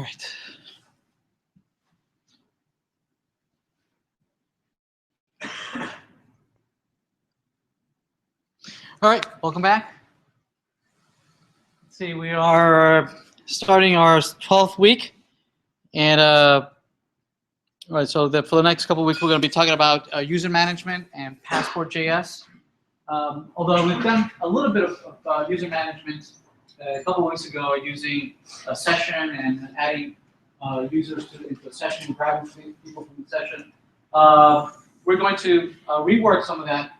right. All right, welcome back. Let's see, we are starting our 12th week, and all right. So for the next couple of weeks, we're going to be talking about user management and Passport.js. Although we've done a little bit of user management a couple of weeks ago using a session and adding users into a session, grabbing people from the session. We're going to rework some of that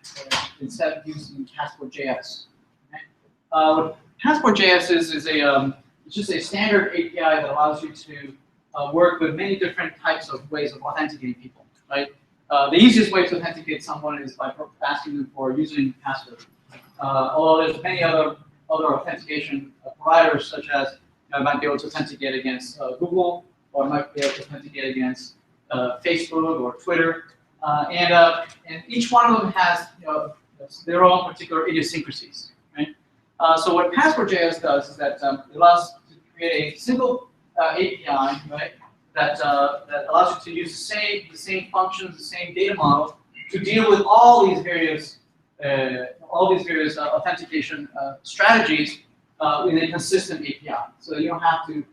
instead of using Passport.js. Okay? Passport.js is it's just a standard API that allows you to work with many different types of ways of authenticating people. Right? The easiest way to authenticate someone is by asking them for a username and password. Although there's many other authentication providers, such as I might be able to authenticate against Google, or I might be able to authenticate against Facebook or Twitter, and each one of them has their own particular idiosyncrasies. Right? So what Passport.js does is that it allows to create a single API, right, that allows you to use the same functions, the same data model to deal with all these various authentication strategies in a consistent API. So you don't have to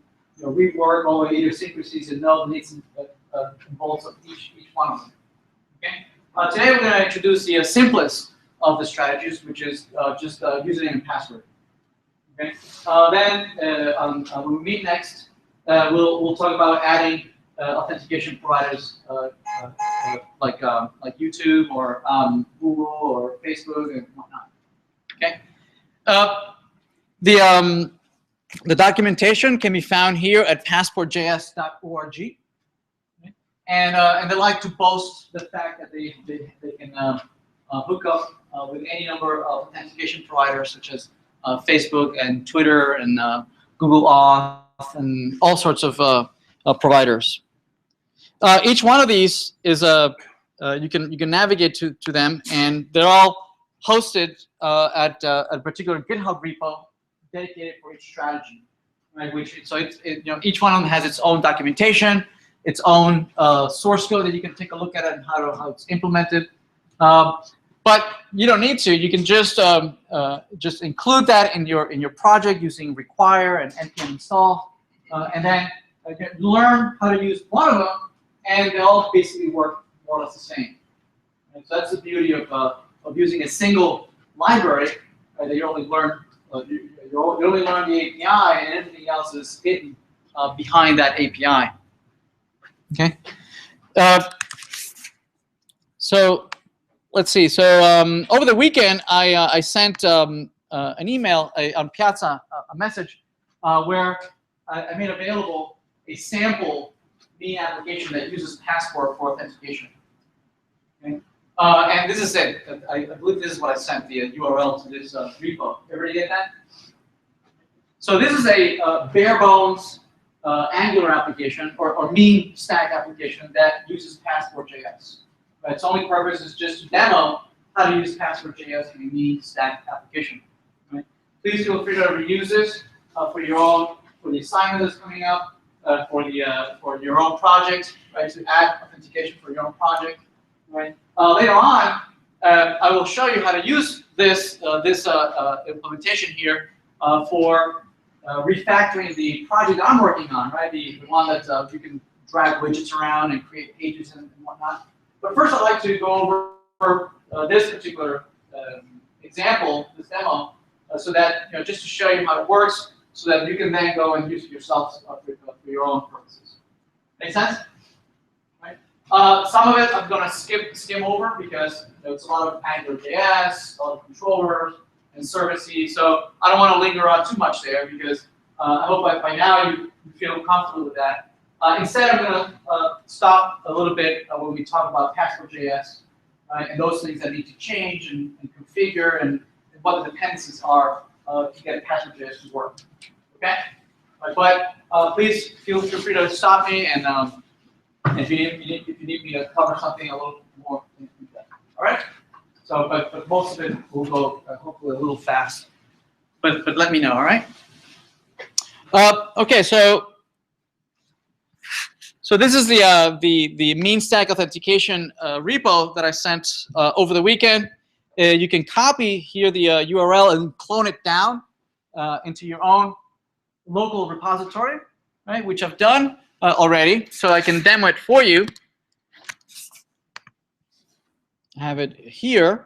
rework all the idiosyncrasies and know the needs and bolts of each one of them. Okay. Today we're going to introduce the simplest of the strategies, which is just username and password. Okay. Then when we meet next, we'll talk about adding authentication providers like YouTube or Google or Facebook and whatnot. Okay. The documentation can be found here at passportjs.org. Okay. And they like to boast the fact that they can hook up with any number of authentication providers such as Facebook and Twitter and Google Auth and all sorts of providers. Each one of these is you can navigate to them, and they're all hosted at a particular GitHub repo dedicated for each strategy. Right? Each one of them has its own documentation, its own source code that you can take a look at it and how it's implemented. But you don't need to. You can just include that in your project using require and npm install, and then learn how to use one of them, and they all basically work more or less the same. And so that's the beauty of using a single library, right, that you only learn the API, and everything else is hidden behind that API. Okay. So let's see. So over the weekend, I sent an email on Piazza, a message where I made available a sample Bean application that uses Passport for authentication. Okay? And this is it. I believe this is what I sent, the URL to this repo. Everybody get that? So this is a bare bones Angular application or mean stack application that uses Passport.js. Right? Its only purpose is just to demo how to use Passport.js in a mean stack application. Right? Please feel free to reuse this for the assignment that's coming up, for your own project, right? To add authentication for your own project, right? Later on, I will show you how to use this implementation here for refactoring the project I'm working on, right? The one that you can drag widgets around and create pages and whatnot. But first, I'd like to go over this particular example, this demo, so that just to show you how it works, so that you can then go and use it yourself for your own purposes. Make sense? Right? Some of it I'm going to skim over because it's a lot of AngularJS, a lot of controllers, and services. So I don't want to linger on too much there because I hope by now you feel comfortable with that. Instead, I'm going to stop a little bit when we talk about Passport.js and those things that need to change and configure and what the dependencies are to get Passport.js to work. Okay? But please feel free to stop me, and if you need me to cover something a little more, all right? So, but most of it will go hopefully a little fast. But let me know, all right? Okay, so So this is the mean stack authentication repo that I sent over the weekend. You can copy here the URL and clone it down into your own local repository, right? Which I've done already, so I can demo it for you. I have it here.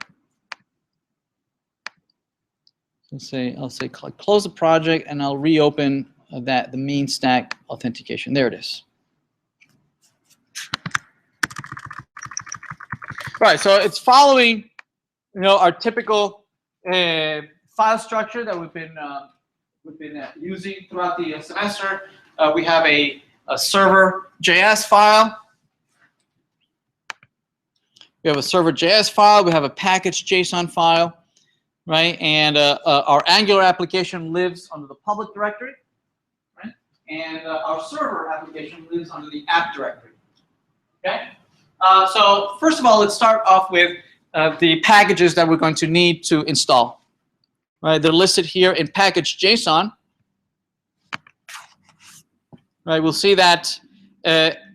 I'll say close the project, and I'll reopen the mean stack authentication. There it is. Right, so it's following, our typical file structure that we've been using throughout the semester. We have a server.js file. We have a server.js file. We have a package.json file, right? And our Angular application lives under the public directory, right? And our server application lives under the app directory. Okay. So first of all, let's start off with the packages that we're going to need to install. Right, they're listed here in package.json. Right, we'll see that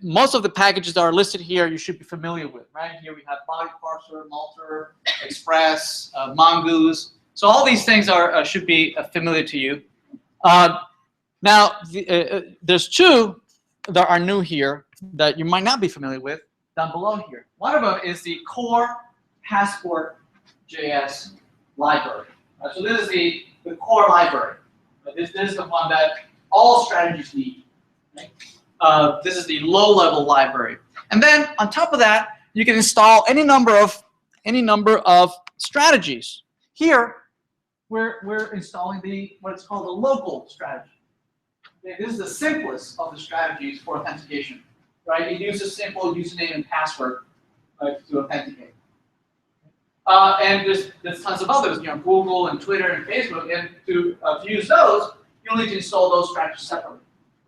most of the packages that are listed here you should be familiar with. Right, here we have body parser, Malter, Express, Mongoose. So all these things should be familiar to you. Now, there's two that are new here that you might not be familiar with down below here. One of them is the core Passport.js library. So this is the core library. This is the one that all strategies need. Right? This is the low-level library. And then on top of that, you can install any number of strategies. Here, we're installing what's called a local strategy. Okay, this is the simplest of the strategies for authentication. Right? It uses simple username and password to authenticate. And there's tons of others, Google and Twitter and Facebook. And to use those, you'll need to install those strategies separately.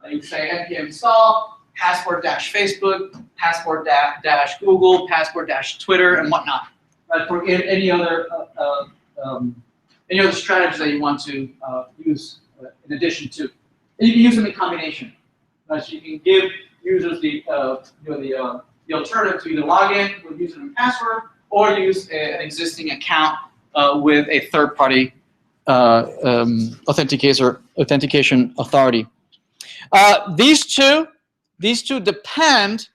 You say npm install passport-facebook, passport-google, passport-twitter, and whatnot. Right? For any other strategies that you want to use in addition to. And you can use them in combination. Right? So you can give users the alternative to either log in with username and password, or use an existing account with a third-party authentication authority. These two depend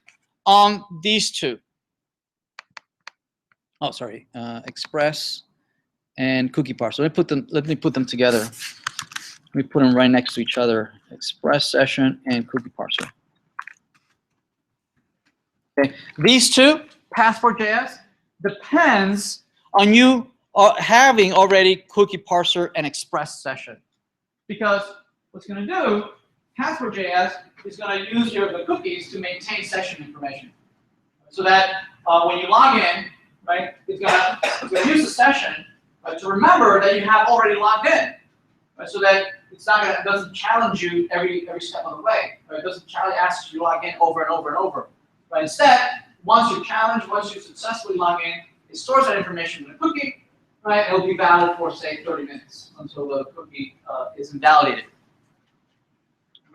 on these two. Oh, sorry, Express and cookie parser. Let me put them together. Let me put them right next to each other. Express session and cookie parser. Okay, these two, Passport.js, depends on you having already cookie parser and Express session, because what's going to do, Passport.js is going to use the cookies to maintain session information, so that when you log in, right, it's going to use the session to remember that you have already logged in, right, so that it doesn't challenge you every step of the way. Right? It doesn't ask you to log in over and over and over. Right? Instead, once you successfully log in, it stores that information in a cookie, right? It'll be valid for, say, 30 minutes until the cookie is invalidated.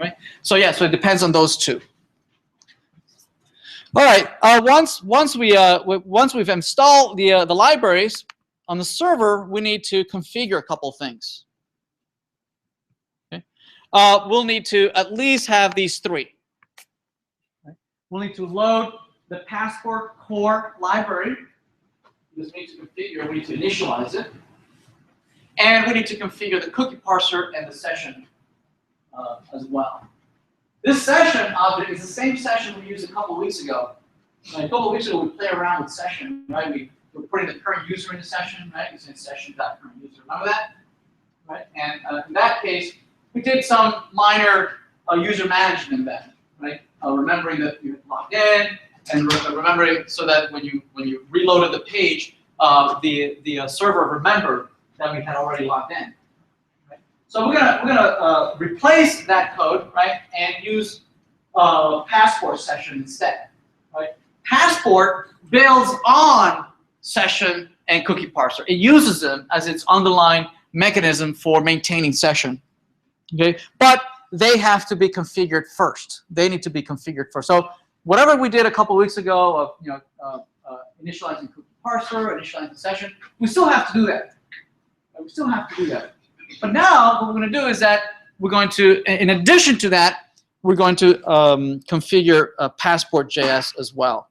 Right? So yeah, so it depends on those two. All right. Once we've installed the libraries on the server, we need to configure a couple things. Okay. We'll need to at least have these three. Right? We'll need to load the Passport core library. We need to configure. We need to initialize it, and we need to configure the cookie parser and the session as well. This session object is the same session we used a couple weeks ago. A couple weeks ago, we played around with session, right? We were putting the current user in the session, right? We said session.current-user. Remember that? Right? And in that case, we did some minor user management then, right? Remembering that you logged in, and remembering so that when you reloaded the page, the server remembered that we had already logged in. So we're gonna replace that code, right, and use Passport session instead, right? Passport builds on session and cookie parser. It uses them as its underlying mechanism for maintaining session. Okay, but they have to be configured first. They need to be configured first. So whatever we did a couple weeks ago of initializing cookie parser, initializing the session, we still have to do that. We still have to do that. But now what we're going to do is that we're going to, in addition to that, we're going to configure Passport.js as well.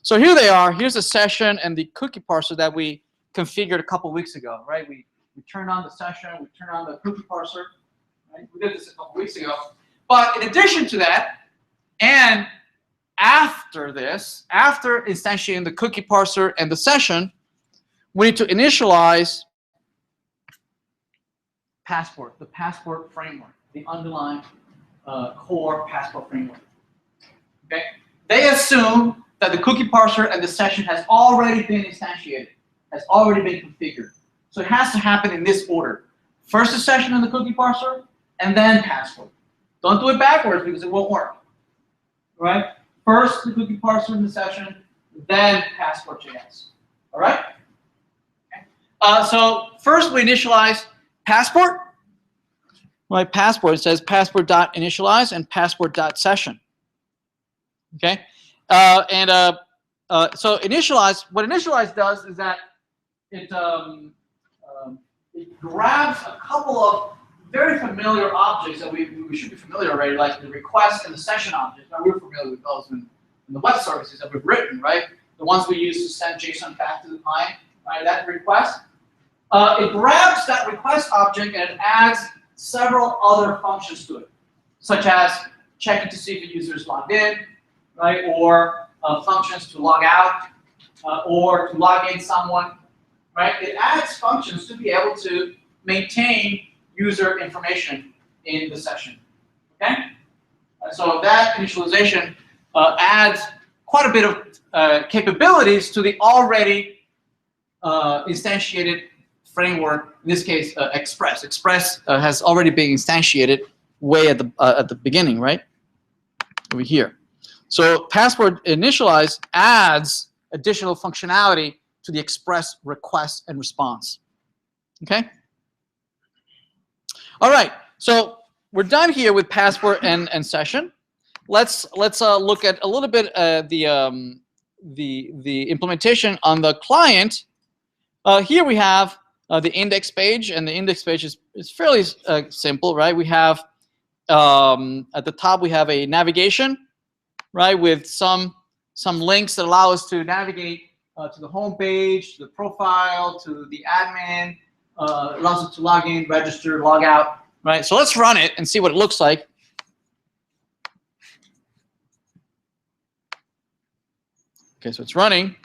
So here they are. Here's the session and the cookie parser that we configured a couple weeks ago, right? We turned on the session, we turned on the cookie parser, right? We did this a couple weeks ago. But in addition to that, and after this, after instantiating the cookie parser and the session, we need to initialize Passport, the Passport framework, the underlying core Passport framework. Okay? They assume that the cookie parser and the session has already been instantiated, has already been configured. So it has to happen in this order. First the session and the cookie parser, and then Passport. Don't do it backwards because it won't work. Right? First the cookie parser and the session, then Passport.js. All right? Okay. So first we initialize Passport. Right, Passport, it says passport.initialize and passport.session. Okay? So initialize, what initialize does is that it grabs a couple of very familiar objects that we should be familiar already, like the request and the session objects. Now we're familiar with those in the web services that we've written, right? The ones we use to send JSON back to the client, right? That request. It grabs that request object and it adds several other functions to it, such as checking to see if the user is logged in, right? Or functions to log out, or to log in someone, right? It adds functions to be able to maintain user information in the session. Okay? So that initialization adds quite a bit of capabilities to the already instantiated framework. In this case, Express. Express has already been instantiated way at the beginning, right? Over here. So Passport initialize adds additional functionality to the Express request and response. Okay. All right. So we're done here with Passport and session. Let's look at a little bit the implementation on the client. Here we have the index page, and the index page is fairly simple, right? We have at the top we have a navigation, right, with some links that allow us to navigate to the home page, to the profile, to the admin. It allows us to log in, register, log out, right? So let's run it and see what it looks like. Okay, so it's running.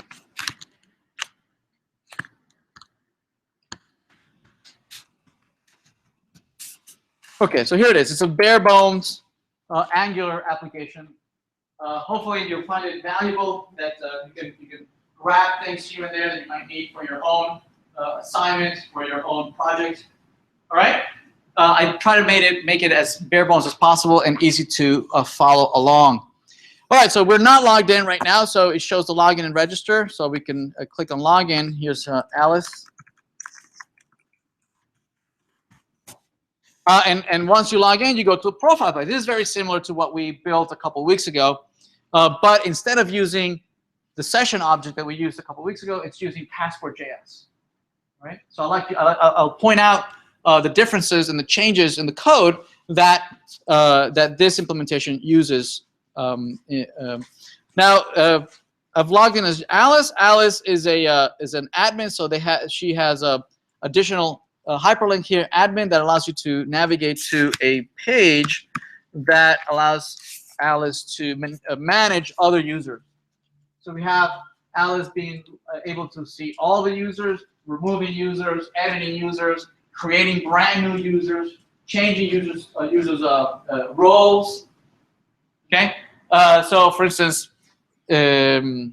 Okay, so here it is. It's a bare bones Angular application. Hopefully you'll find it valuable, that you can grab things here and there that you might need for your own assignment, for your own project. All right? I try to make it as bare bones as possible and easy to follow along. All right, so we're not logged in right now, so it shows the login and register. So we can click on login. Here's Alice. And once you log in, you go to a profile page. This is very similar to what we built a couple weeks ago. But instead of using the session object that we used a couple weeks ago, it's using Passport.js. Right? So I'll point out the differences and the changes in the code that that this implementation uses. Now I've logged in as Alice. Alice is an admin, so she has a additional hyperlink here, admin, that allows you to navigate to a page that allows Alice to manage other users. So we have Alice being able to see all the users, removing users, editing users, creating brand new users, changing users roles. Okay, so for instance, right.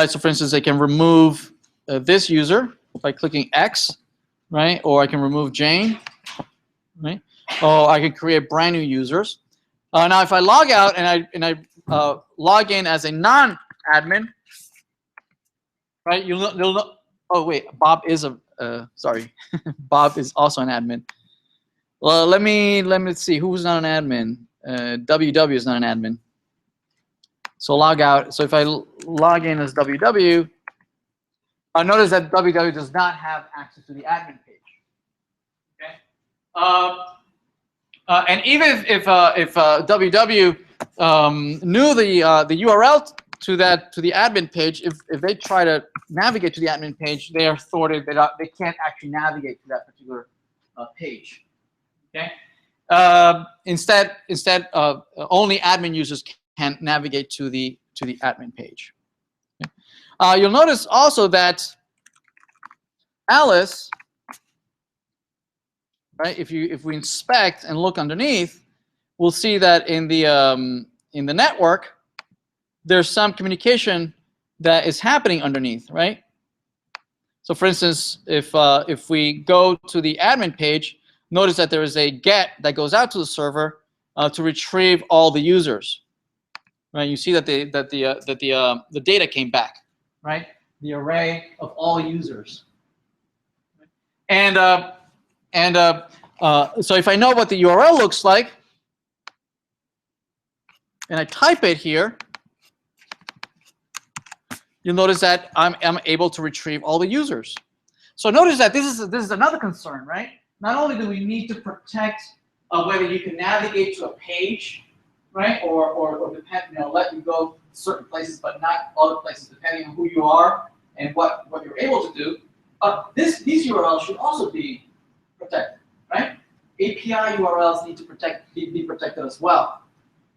So for instance, I can remove this user by clicking X, right? Or I can remove Jane, right? Or I can create brand new users. Now, if I log out and I log in as a non-admin, right? You'll know. Oh wait, Bob is sorry, Bob is also an admin. Well, let me see who's not an admin. www is not an admin. So log out. So if I log in as www, notice that www does not have access to the admin page. Okay. And even if www knew the URL to the admin page, if they try to navigate to the admin page, they are thwarted. They can't actually navigate to that particular page. Okay. Instead, only admin users can navigate to the admin page. Okay. You'll notice also that Alice, right? If we inspect and look underneath, we'll see that in the network, there's some communication that is happening underneath, right? So, for instance, if we go to the admin page, notice that there is a GET that goes out to the server to retrieve all the users. Right? You see that the data came back, right? The array of all users. And so if I know what the URL looks like, and I type it here, you'll notice that I'm able to retrieve all the users. So notice that this is another concern, right? Not only do we need to protect whether you can navigate to a page, right, or depend, let you go certain places but not other places, depending on who you are and what you're able to do. These URLs should also be protected, right? API URLs need to be protected as well,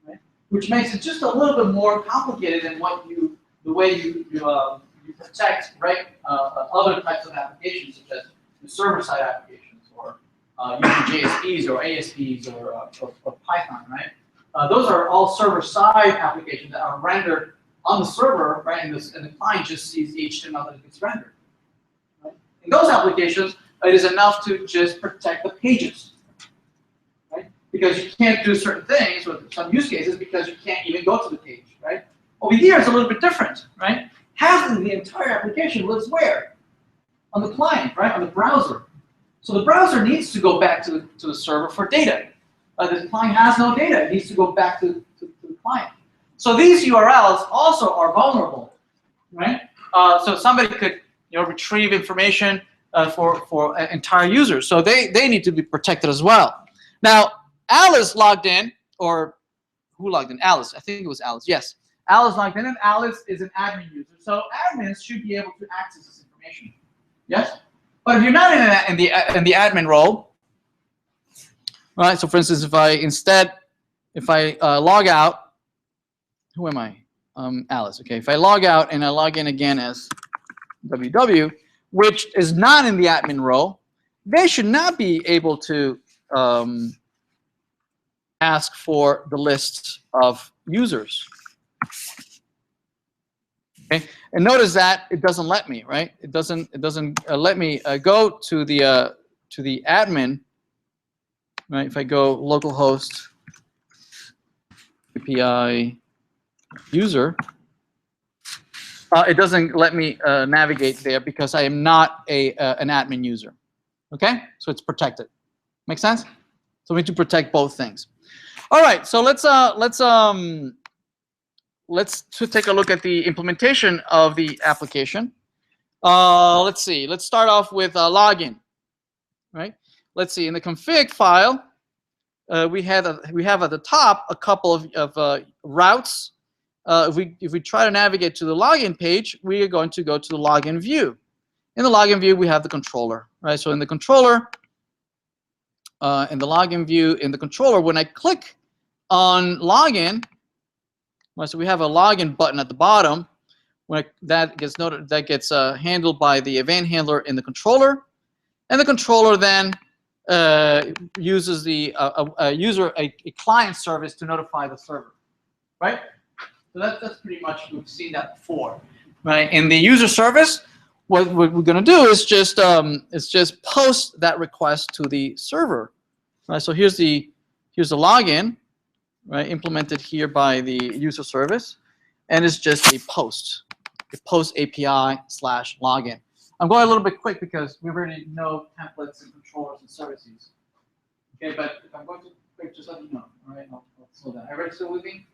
right? Which makes it just a little bit more complicated than the way you protect, right, other types of applications such as the server-side applications or using JSPs or ASPs or Python, right? Those are all server-side applications that are rendered on the server, right? And the client just sees the HTML that gets rendered. Right? In those applications, it is enough to just protect the pages, right? Because you can't do certain things with some use cases because you can't even go to the page, right? Over here, it's a little bit different, right? Half of the entire application lives where? On the client, right? On the browser. So the browser needs to go back to the server for data. The client has no data. It needs to go back to the client. So these URLs also are vulnerable, right? So somebody could retrieve information for entire users. So they need to be protected as well. Now, Alice logged in, or who logged in? Alice. I think it was Alice. Yes. Alice logged in, and Alice is an admin user. So admins should be able to access this information. Yes? But if you're not in the admin role, right? So for instance, if I log out, who am I? Alice. Okay. If I log out and I log in again as www, which is not in the admin role, they should not be able to ask for the list of users. Okay. And notice that it doesn't let me, right? It doesn't let me go to the admin. Right? If I go localhost API user, it doesn't let me navigate there because I am not an admin user. Okay, so it's protected. Make sense? So we need to protect both things. All right, so let's take a look at the implementation of the application. Let's see. Let's start off with login. Right? Let's see. In the config file, we have at the top a couple of routes. If we try to navigate to the login page, we are going to go to the login view. In the login view, we have the controller. Right? So in the controller, in the login view, in the controller, when I click on login, so we have a login button at the bottom. When that gets handled by the event handler in the controller, and the controller then uses a client service to notify the server, right? So that's pretty much, we've seen that before, right? In the user service, what we're going to do is just post that request to the server, right? So here's the login, right? Implemented here by the user service, and it's just a post API/login. I'm going a little bit quick because we already know templates and controllers and services. Okay, but if I'm going to quick, just let me know. All right, I'll slow down. Everybody still with me?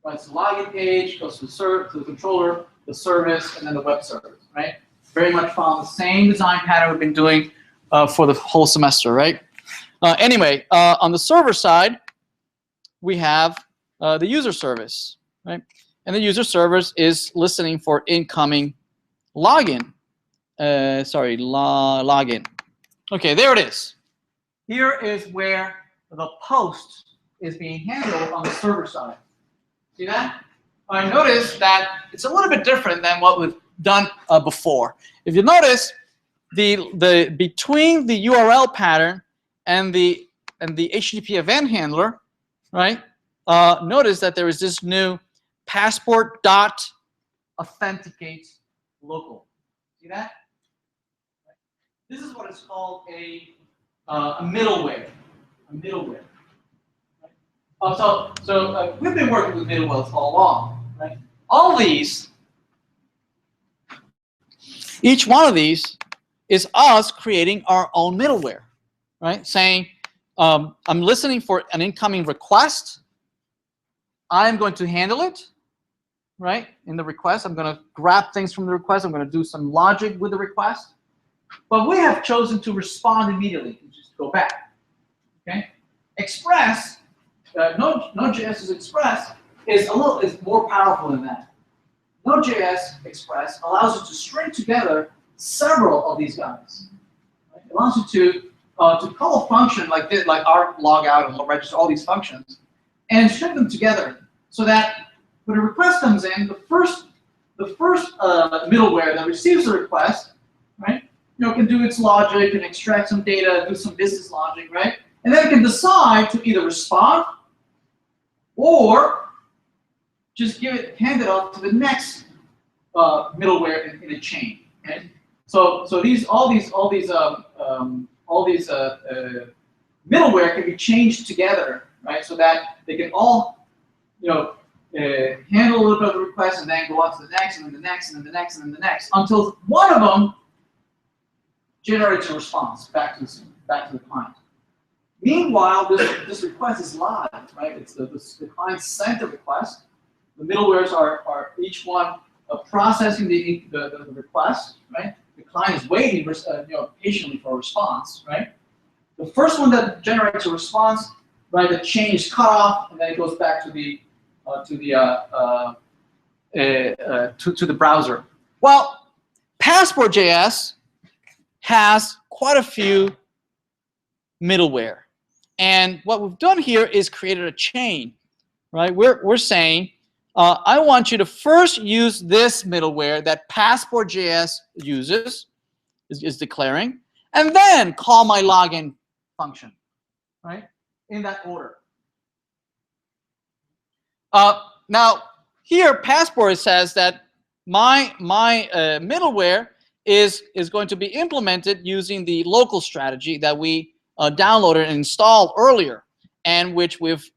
Right, so login page goes to the controller, the service, and then the web service. Right, very much following the same design pattern we've been doing for the whole semester. Right. Anyway, on the server side, we have the user service. Right, and the user service is listening for incoming login. Login. Okay, there it is. Here is where the post is being handled on the server side. See that? I notice that it's a little bit different than what we've done before. If you notice, the between the URL pattern and the HTTP event handler, right? Notice that there is this new passport.authenticate local. See that? This is what is called a middleware. A middleware. So we've been working with middlewares all along, right? All these, each one of these is us creating our own middleware, right? Saying, I'm listening for an incoming request. I'm going to handle it, right? In the request, I'm going to grab things from the request. I'm going to do some logic with the request. But we have chosen to respond immediately, just go back, okay? Express. Node.js's Express is more powerful than that. Node.js Express allows you to string together several of these guys. Right? It allows you to call a function like this, like our logout and register, all these functions, and string them together so that when a request comes in, the first middleware that receives the request, right, can do its logic and extract some data, do some business logic, right, and then it can decide to either respond or just hand it off to the next middleware in a chain. Right? So all these middleware can be changed together, right? So that they can all handle a little bit of the request and then go on to the next and then the next and then the next and then the next until one of them generates a response back to the client. Meanwhile, this request is live, right? It's the client sent the request. The middlewares are each one processing the request, right? The client is waiting, patiently for a response, right? The first one that generates a response, right? The chain is cut off, and then it goes back to the browser. Well, Passport.js has quite a few middleware. And what we've done here is created a chain, right? We're saying, I want you to first use this middleware that Passport.js uses, is declaring, and then call my login function, right? In that order. Now, here, Passport says that my middleware is going to be implemented using the local strategy that we downloaded and installed earlier, and which we've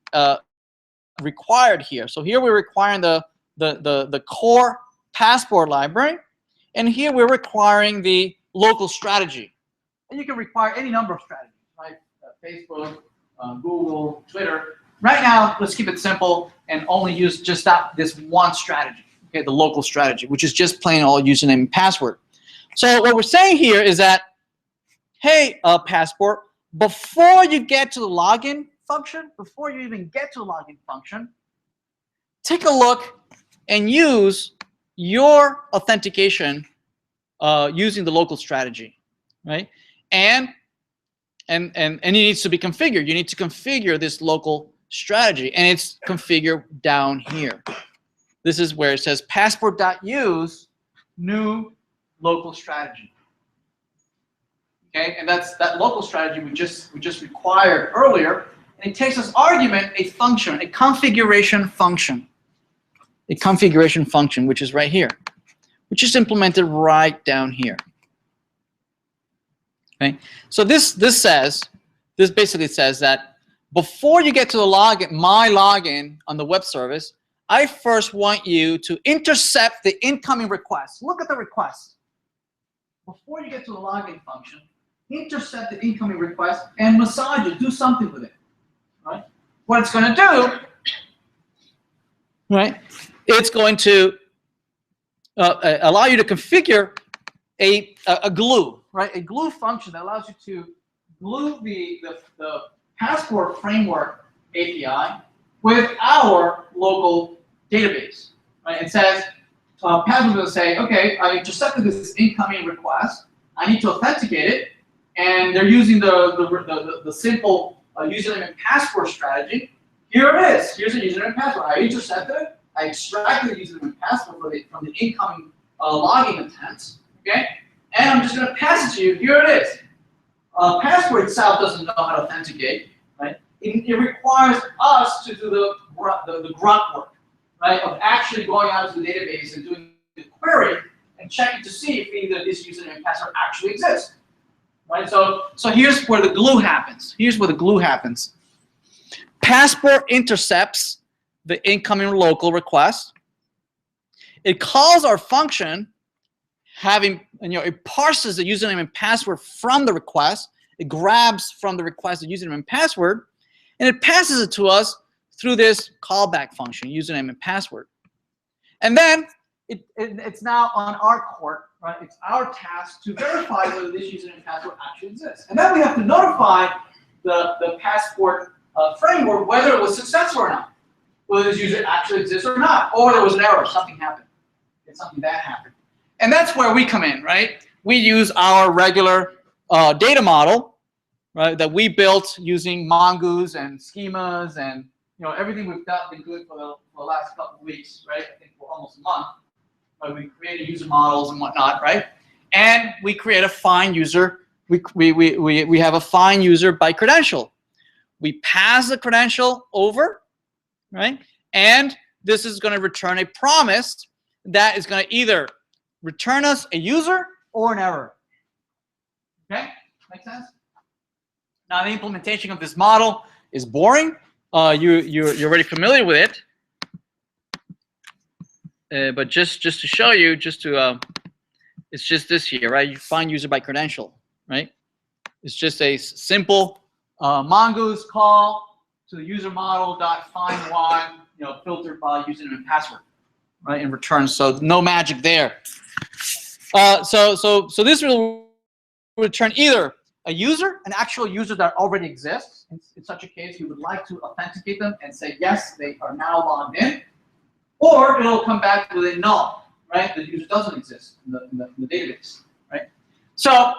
required here. So here we're requiring the core Passport library, and here we're requiring the local strategy. And you can require any number of strategies, right? Facebook, Google, Twitter. Right now, let's keep it simple and only use just this one strategy, okay, the local strategy, which is just plain old username and password. So what we're saying here is that, hey, Passport, before you get to the login function, before you even get to the login function, take a look and use your authentication using the local strategy, right? And it needs to be configured. You need to configure this local strategy, and it's configured down here. This is where it says passport.use new local strategy. Okay, and that's that local strategy we just required earlier, and it takes as argument a function, a configuration function, which is right here, which is implemented right down here. Okay, so this basically says that before you get to the login, my login on the web service, I first want you to intercept the incoming request. Look at the request. Before you get to the login function, intercept the incoming request and massage it, do something with it. right? What it's going to do, right? It's going to allow you to configure a glue, right? A glue function that allows you to glue the Passport Framework API with our local database, right? It says, Passport will say, okay, I intercepted this incoming request. I need to authenticate it, and they're using the simple username and password strategy. Here it is. Here's the username and password. I intercepted it. I extracted the username and password from the incoming logging attempts. Okay, and I'm just going to pass it to you. Here it is. Passport itself doesn't know how to authenticate, right? It requires us to do the grunt work, right? Of actually going out to the database and doing the query and checking to see if either this username and password actually exists, right? So here's where the glue happens. Here's where the glue happens. Passport intercepts the incoming local request. It calls our function, it parses the username and password from the request. It grabs from the request the username and password, and it passes it to us through this callback function, username and password. And then it's now on our court, right? It's our task to verify whether this username and password actually exists. And then we have to notify the Passport framework whether it was successful or not, whether this user actually exists or not, or there was an error, something happened. It's something that happened. And that's where we come in, right? We use our regular data model, right, that we built using Mongoose and schemas and everything we've been doing for the last couple of weeks, right? I think for almost a month. Right? We created user models and whatnot, right? And we create a find user. We have a find user by credential. We pass the credential over, right? And this is going to return a promise that is going to either return us a user or an error. Okay, make sense? Now the implementation of this model is boring. You're already familiar with it. But just to show you, it's just this here, right? You find user by credential, right? It's just a simple Mongoose call to the user model.find one, filtered by username and password, right? In return, so no magic there. So this will return either a user, an actual user that already exists. In such a case, you would like to authenticate them and say, yes, they are now logged in. Or it'll come back with a null, right? The user doesn't exist in the database, right? So,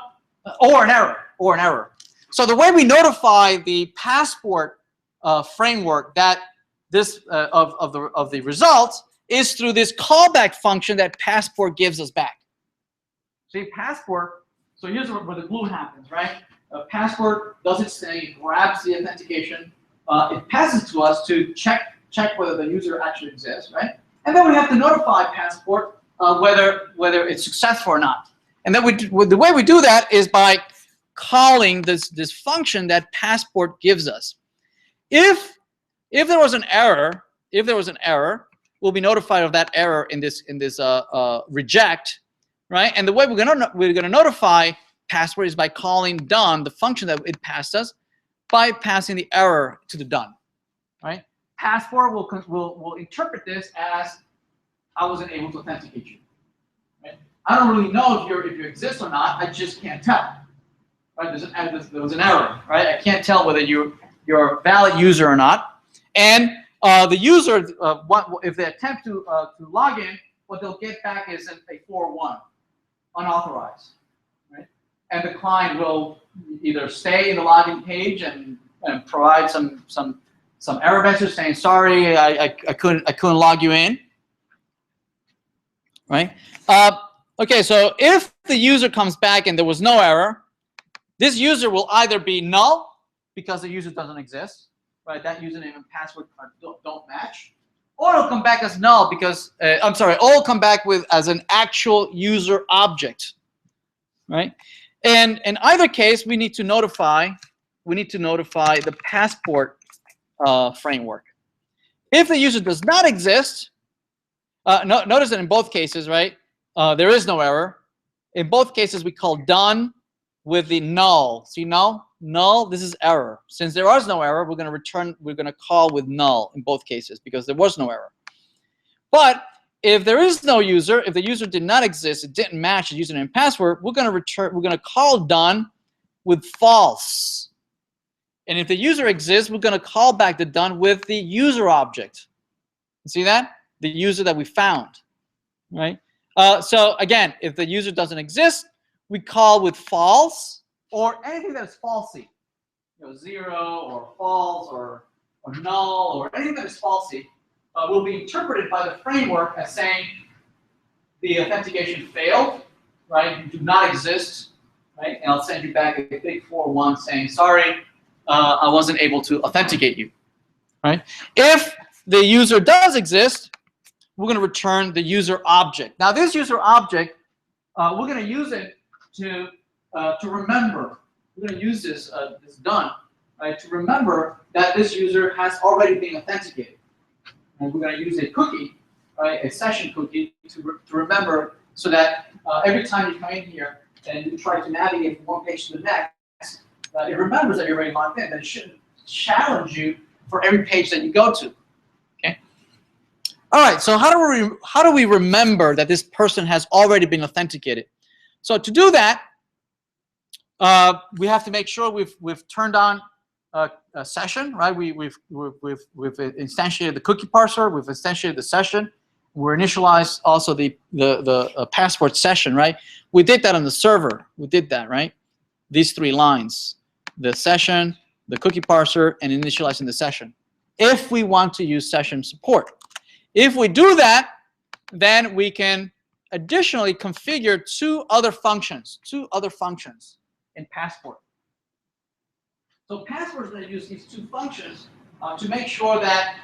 or an error. So the way we notify the Passport framework that this of the results is through this callback function that Passport gives us back. See, Passport. So here's where the glue happens, right? Passport does its thing, it grabs the authentication, it passes to us to check whether the user actually exists, right? And then we have to notify Passport whether it's successful or not. And then the way we do that is by calling this function that Passport gives us. If there was an error, we'll be notified of that error in this reject, right? And the way we're gonna notify Passport is by calling done, the function that it passed us, by passing the error to the done, right? Passport will interpret this as I wasn't able to authenticate you. Right? I don't really know if you exist or not. I just can't tell. Right? There was an error. Right? I can't tell whether you're a valid user or not. And the user, if they attempt to log in, what they'll get back is a 401, unauthorized. Right? And the client will either stay in the login page and provide some error message saying sorry, I couldn't log you in. Right? Okay, so if the user comes back and there was no error, this user will either be null because the user doesn't exist, right? That username and password don't match, or it'll come back as null because or it'll come back as an actual user object, right? And in either case, we need to notify the Passport framework. If the user does not exist, notice that in both cases, right, there is no error. In both cases, we call done with the null. See null? null, this is error. Since there was no error, we're going to call with null in both cases because there was no error. But if there is no user, if the user did not exist, it didn't match the username and password, we're going to call done with false. And if the user exists, we're going to call back the done with the user object. You see that? The user that we found, right? So again, if the user doesn't exist, we call with false or anything that is falsy, 0 or false or null or anything that is falsy will be interpreted by the framework as saying the authentication failed, right? You do not exist, right? And I'll send you back a big 4-1 saying, sorry, I wasn't able to authenticate you, right? If the user does exist, we're going to return the user object. Now, this user object, we're going to use it to remember. We're going to use this done, right, to remember that this user has already been authenticated. And we're going to use a cookie, right, a session cookie, to remember so that every time you come in here and you try to navigate from one page to the next, it remembers that you're already logged in. That it shouldn't challenge you for every page that you go to. Okay. All right. So how do we remember that this person has already been authenticated? So to do that, we have to make sure we've turned on a session, right? We've instantiated the cookie parser. We've instantiated the session. We're initialized also the passport session, right? We did that on the server. We did that, right? These 3 lines: the session, the cookie parser, and initializing the session. If we want to use session support, if we do that, then we can additionally configure 2 other functions in Passport. So Passport is going to use these 2 functions to make sure that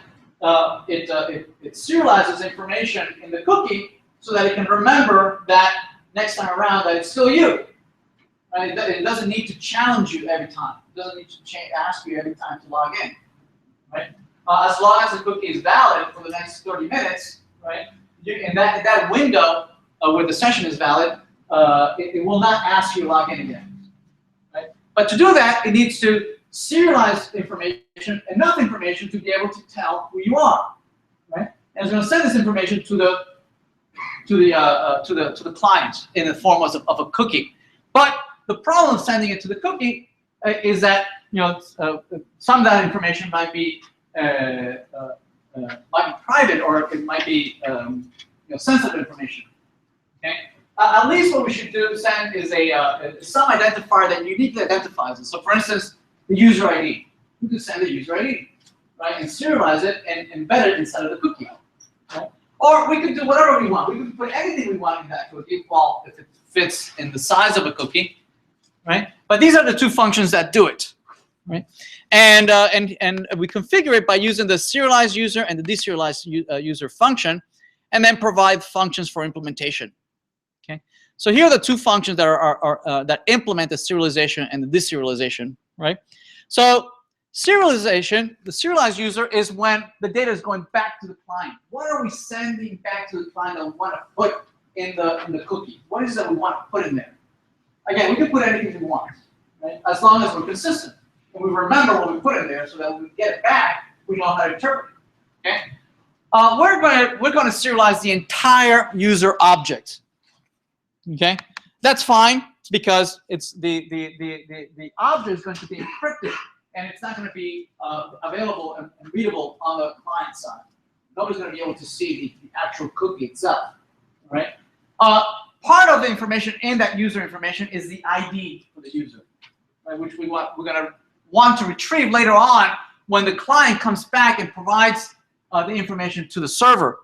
it serializes information in the cookie so that it can remember that next time around that it's still you. Right? It doesn't need to challenge you every time. It doesn't need to ask you every time to log in. Right? As long as the cookie is valid for the next 30 minutes, right? In that window where the session is valid, it will not ask you to log in again. Right? But to do that, it needs to serialize information, enough information to be able to tell who you are, right? And it's going to send this information to the client in the form of a cookie. But the problem of sending it to the cookie is that some of that information might be private, or it might be sensitive information. Okay. At least what we should send is some identifier that uniquely identifies it. So, for instance, the user ID. We could send the user ID, right, and serialize it and embed it inside of the cookie. Right? Or we could do whatever we want. We could put anything we want in that cookie, well, if it fits in the size of a cookie, right? But these are the 2 functions that do it, right? And we configure it by using the serialized user and the deserialized user function, and then provide functions for implementation. Okay. So here are the 2 functions that that implement the serialization and the deserialization, right? So serialization, the serialized user, is when the data is going back to the client. What are we sending back to the client that we want to put in the cookie? What is it that we want to put in there? Again, we can put anything we want, right? As long as we're consistent and we remember what we put in there, so that when we get it back, we know how to interpret it. Okay. We're going to serialize the entire user object. Okay, that's fine because it's the object is going to be encrypted and it's not going to be available and readable on the client side. Nobody's going to be able to see the actual cookie itself. Right? Part of the information in that user information is the ID for the user, right, which we're going to want to retrieve later on when the client comes back and provides the information to the server.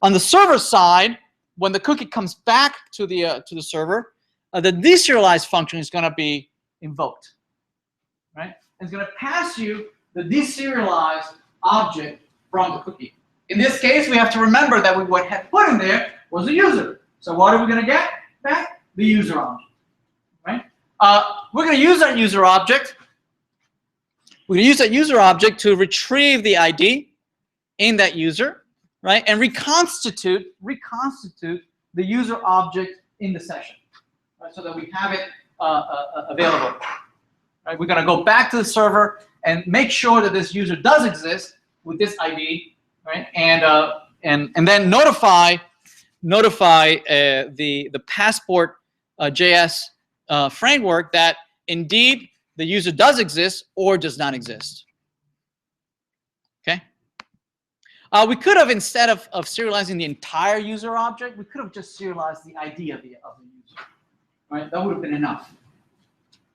On the server side, when the cookie comes back to the server, the deserialized function is going to be invoked, right? It's going to pass you the deserialized object from the cookie. In this case, we have to remember that what had put in there was the user. So what are we going to get back? The user object, right? We're going to use that user object. We're going to use that user object to retrieve the ID in that user, right? And reconstitute the user object in the session, right? So that we have it available. Right? We're going to go back to the server and make sure that this user does exist with this ID, right? And then notify the passport JS framework that indeed the user does exist or does not exist. Okay. We could have, instead of serializing the entire user object, we could have just serialized the ID of the user. Right. That would have been enough.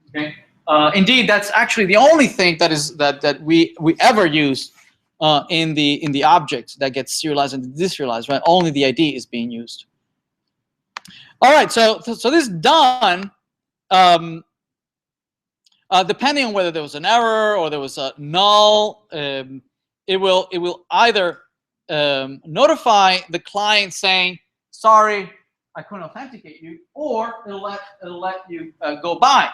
Okay. Indeed, that's actually the only thing that we ever use in the object that gets serialized and deserialized. Right. Only the ID is being used. All right. So this is done. Depending on whether there was an error or there was a null, it will either notify the client saying, "Sorry, I couldn't authenticate you," or it'll let you go by,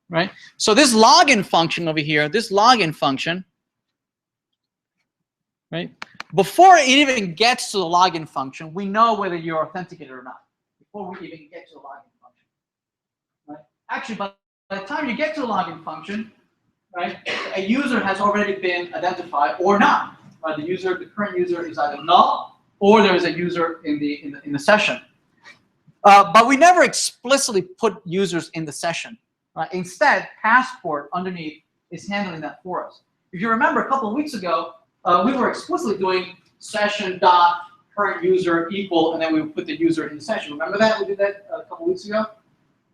right? So this login function over here, this login function, right? Before it even gets to the login function, we know whether you're authenticated or not. Before we even get to the login function, right? Actually, by the time you get to the login function, right, a user has already been identified or not. Right? The current user is either null or there is a user in the session. But we never explicitly put users in the session. Right? Instead, Passport underneath is handling that for us. If you remember, a couple of weeks ago, we were explicitly doing session.current user equal, and then we would put the user in the session. Remember that? We did that a couple of weeks ago,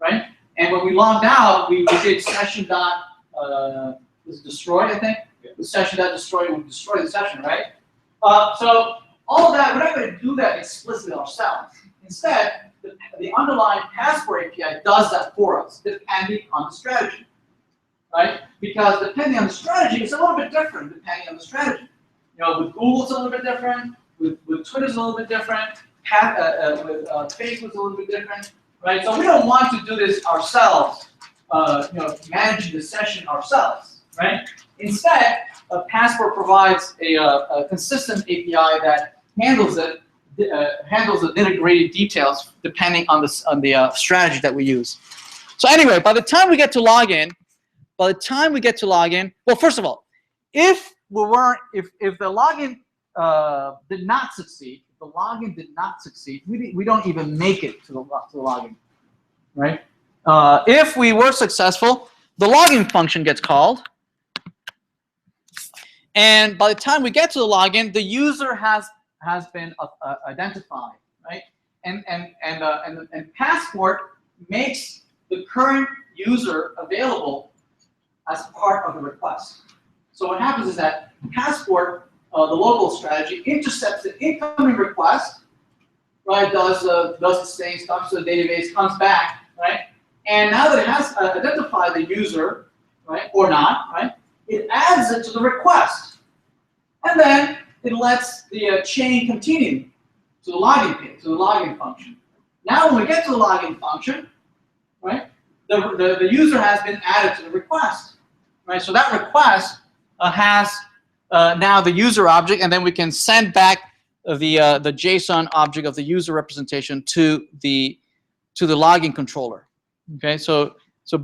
right? And when we logged out, we did was destroyed, I think. The session.destroy would destroy the session, right? So all of that, we're not going to do that explicitly ourselves. Instead, the underlying Passport API does that for us, depending on the strategy, right? Because depending on the strategy, it's a little bit different depending on the strategy. You know, with Google, it's a little bit different. With Twitter, it's a little bit different. With Facebook, it's a little bit different, right? So we don't want to do this ourselves. You know, managing the session ourselves, right? Instead, Passport provides a consistent API that handles it, handles the nitty-gritty details depending on the strategy that we use. So anyway, by the time we get to login, well, first of all, if the login did not succeed, we don't even make it to the login, right? If we were successful, the login function gets called, and by the time we get to the login, the user has been identified, right? And Passport makes the current user available as part of the request. So what happens is that Passport, the local strategy, intercepts the incoming request, right? Does the same stuff to the database, comes back, right? And now that it has identified the user, right, or not, right, it adds it to the request, and then it lets the chain continue to the login function. Now, when we get to the login function, right, the user has been added to the request, right? So that request has now the user object, and then we can send back the JSON object of the user representation to the login controller. Okay, so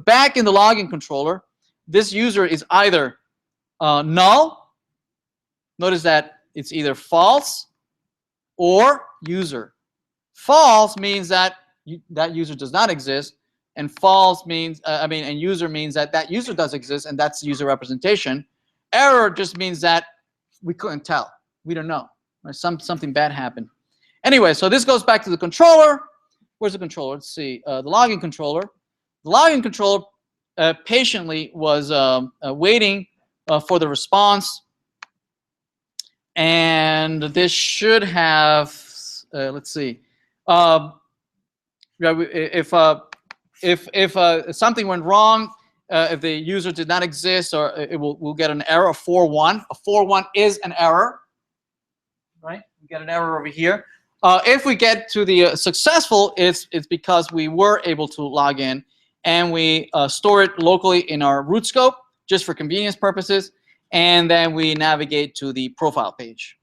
back in the login controller, this user is either null. Notice that it's either false or user. False means that that user does not exist, and false means and user means that user does exist, and that's user representation. Error just means that we couldn't tell, we don't know, right? Something bad happened. Anyway, so this goes back to the controller. Where's the controller? Let's see, the login controller. The login controller patiently was waiting for the response, and this should have, let's see, if something went wrong, if the user did not exist, or we'll get an error, a 4.1. A 4.1 is an error, right? We get an error over here. If we get to the successful, it's because we were able to log in, and we store it locally in our root scope just for convenience purposes, and then we navigate to the profile page.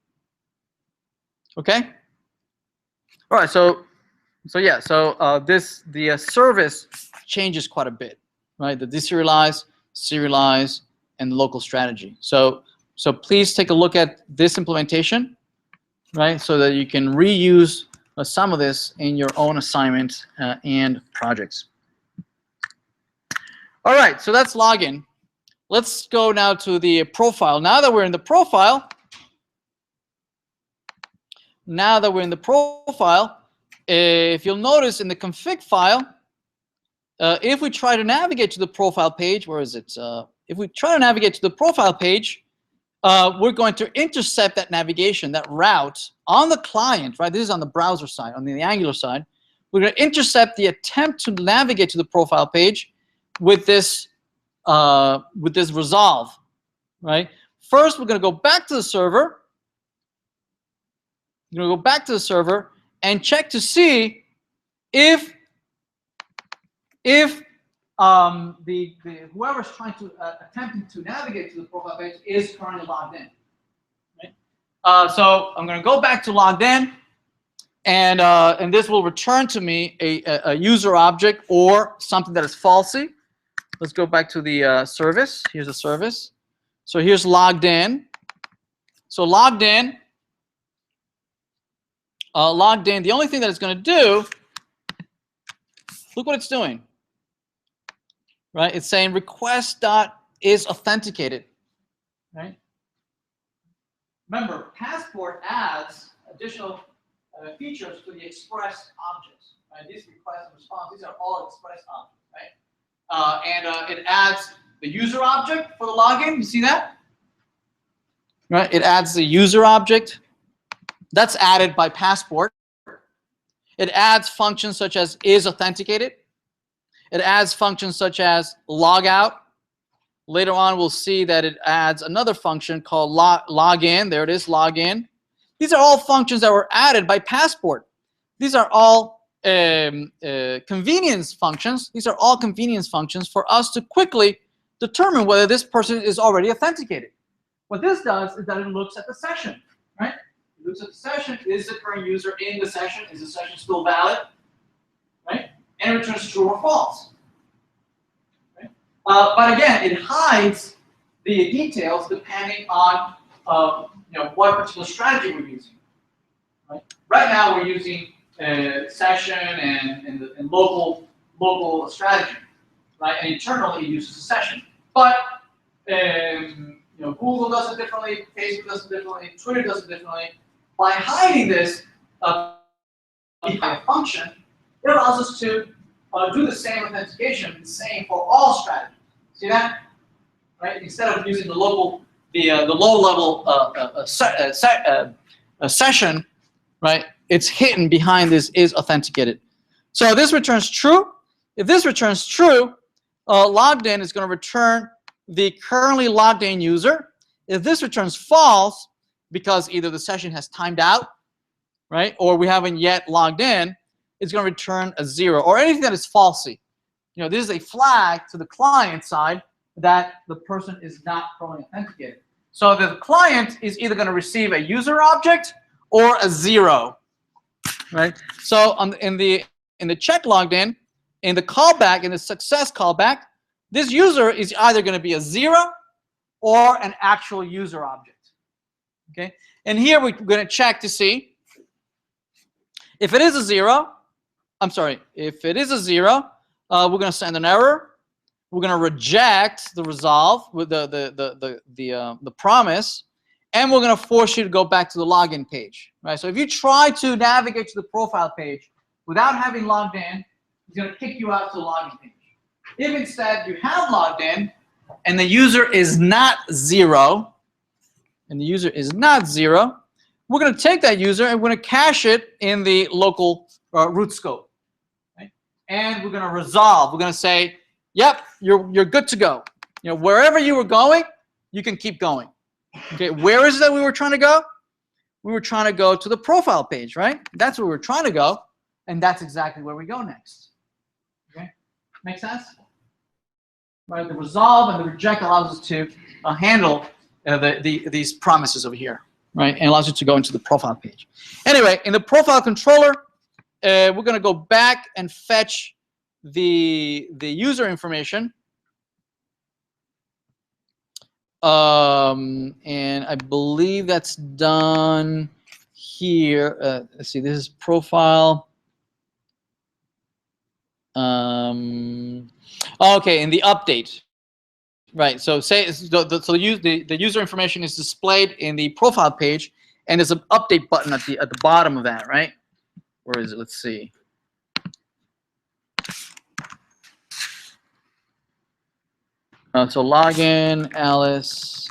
Okay. All right. So the service changes quite a bit, right? The deserialize serialize, and local strategy. So please take a look at this implementation, right, so that you can reuse some of this in your own assignments and projects. All right, so that's login. Let's go now to the profile. Now that we're in the profile, if you'll notice in the config file, if we try to navigate to the profile page, where is it? If we try to navigate to the profile page, we're going to intercept that navigation, that route on the client, right? This is on the browser side, on the Angular side. We're going to intercept the attempt to navigate to the profile page with this resolve, right? First, we're going to go back to the server. We're going to go back to the server and check to see if whoever's trying to attempting to navigate to the profile page is currently logged in. Right? So I'm going to go back to logged in, and this will return to me a user object or something that is falsy. Let's go back to the service. Here's the service. So here's logged in. So logged in. The only thing that it's going to do, look what it's doing. Right? It's saying request.is authenticated. Right? Remember, Passport adds additional features to the express objects. Right? These request and response, these are all express objects. Right? It adds the user object for the login. You see that? Right? It adds the user object. That's added by Passport. It adds functions such as is authenticated. It adds functions such as logout. Later on, we'll see that it adds another function called login. There it is, login. These are all functions that were added by Passport. These are all convenience functions. These are all convenience functions for us to quickly determine whether this person is already authenticated. What this does is that it looks at the session, right? It looks at the session. Is the current user in the session? Is the session still valid? Right? And it returns true or false. Right? But again, it hides the details depending on what particular strategy we're using. Right now, we're using session and local strategy, right? And internally, it uses a session. But Google does it differently, Facebook does it differently, Twitter does it differently. By hiding this behind a function, it allows us to do the same authentication, the same for all strategies. See that? Right? Instead of using the low-level session, right? It's hidden behind this is authenticated. So this returns true. If this returns true, logged in is going to return the currently logged in user. If this returns false, because either the session has timed out, right, or we haven't yet logged in, it's going to return a 0 or anything that is falsy. This is a flag to the client side that the person is not currently authenticated. So the client is either going to receive a user object or a 0, right? So in the check logged in the callback, in the success callback, this user is either going to be a 0 or an actual user object. Okay, and here we're going to check to see if it is a 0. I'm sorry, if it is a 0, we're going to send an error. We're going to reject the resolve with the promise, and we're going to force you to go back to the login page. Right. So if you try to navigate to the profile page without having logged in, it's going to kick you out to the login page. If instead you have logged in and the user is not 0, we're going to take that user and we're going to cache it in the local root scope. Right? And we're going to resolve. We're going to say, yep, you're good to go. Wherever you were going, you can keep going. Okay, where is it that we were trying to go? We were trying to go to the profile page, right? That's where we're trying to go, and that's exactly where we go next. Okay, make sense? Right, the resolve and the reject allows us to handle these promises over here, right? And allows you to go into the profile page. Anyway, in the profile controller, we're going to go back and fetch the user information. And I believe that's done here. Let's see, this is profile. Okay, in the update. Right, so say the user information is displayed in the profile page, and there's an update button at the bottom of that, right? Where is it? Let's see. So login, Alice.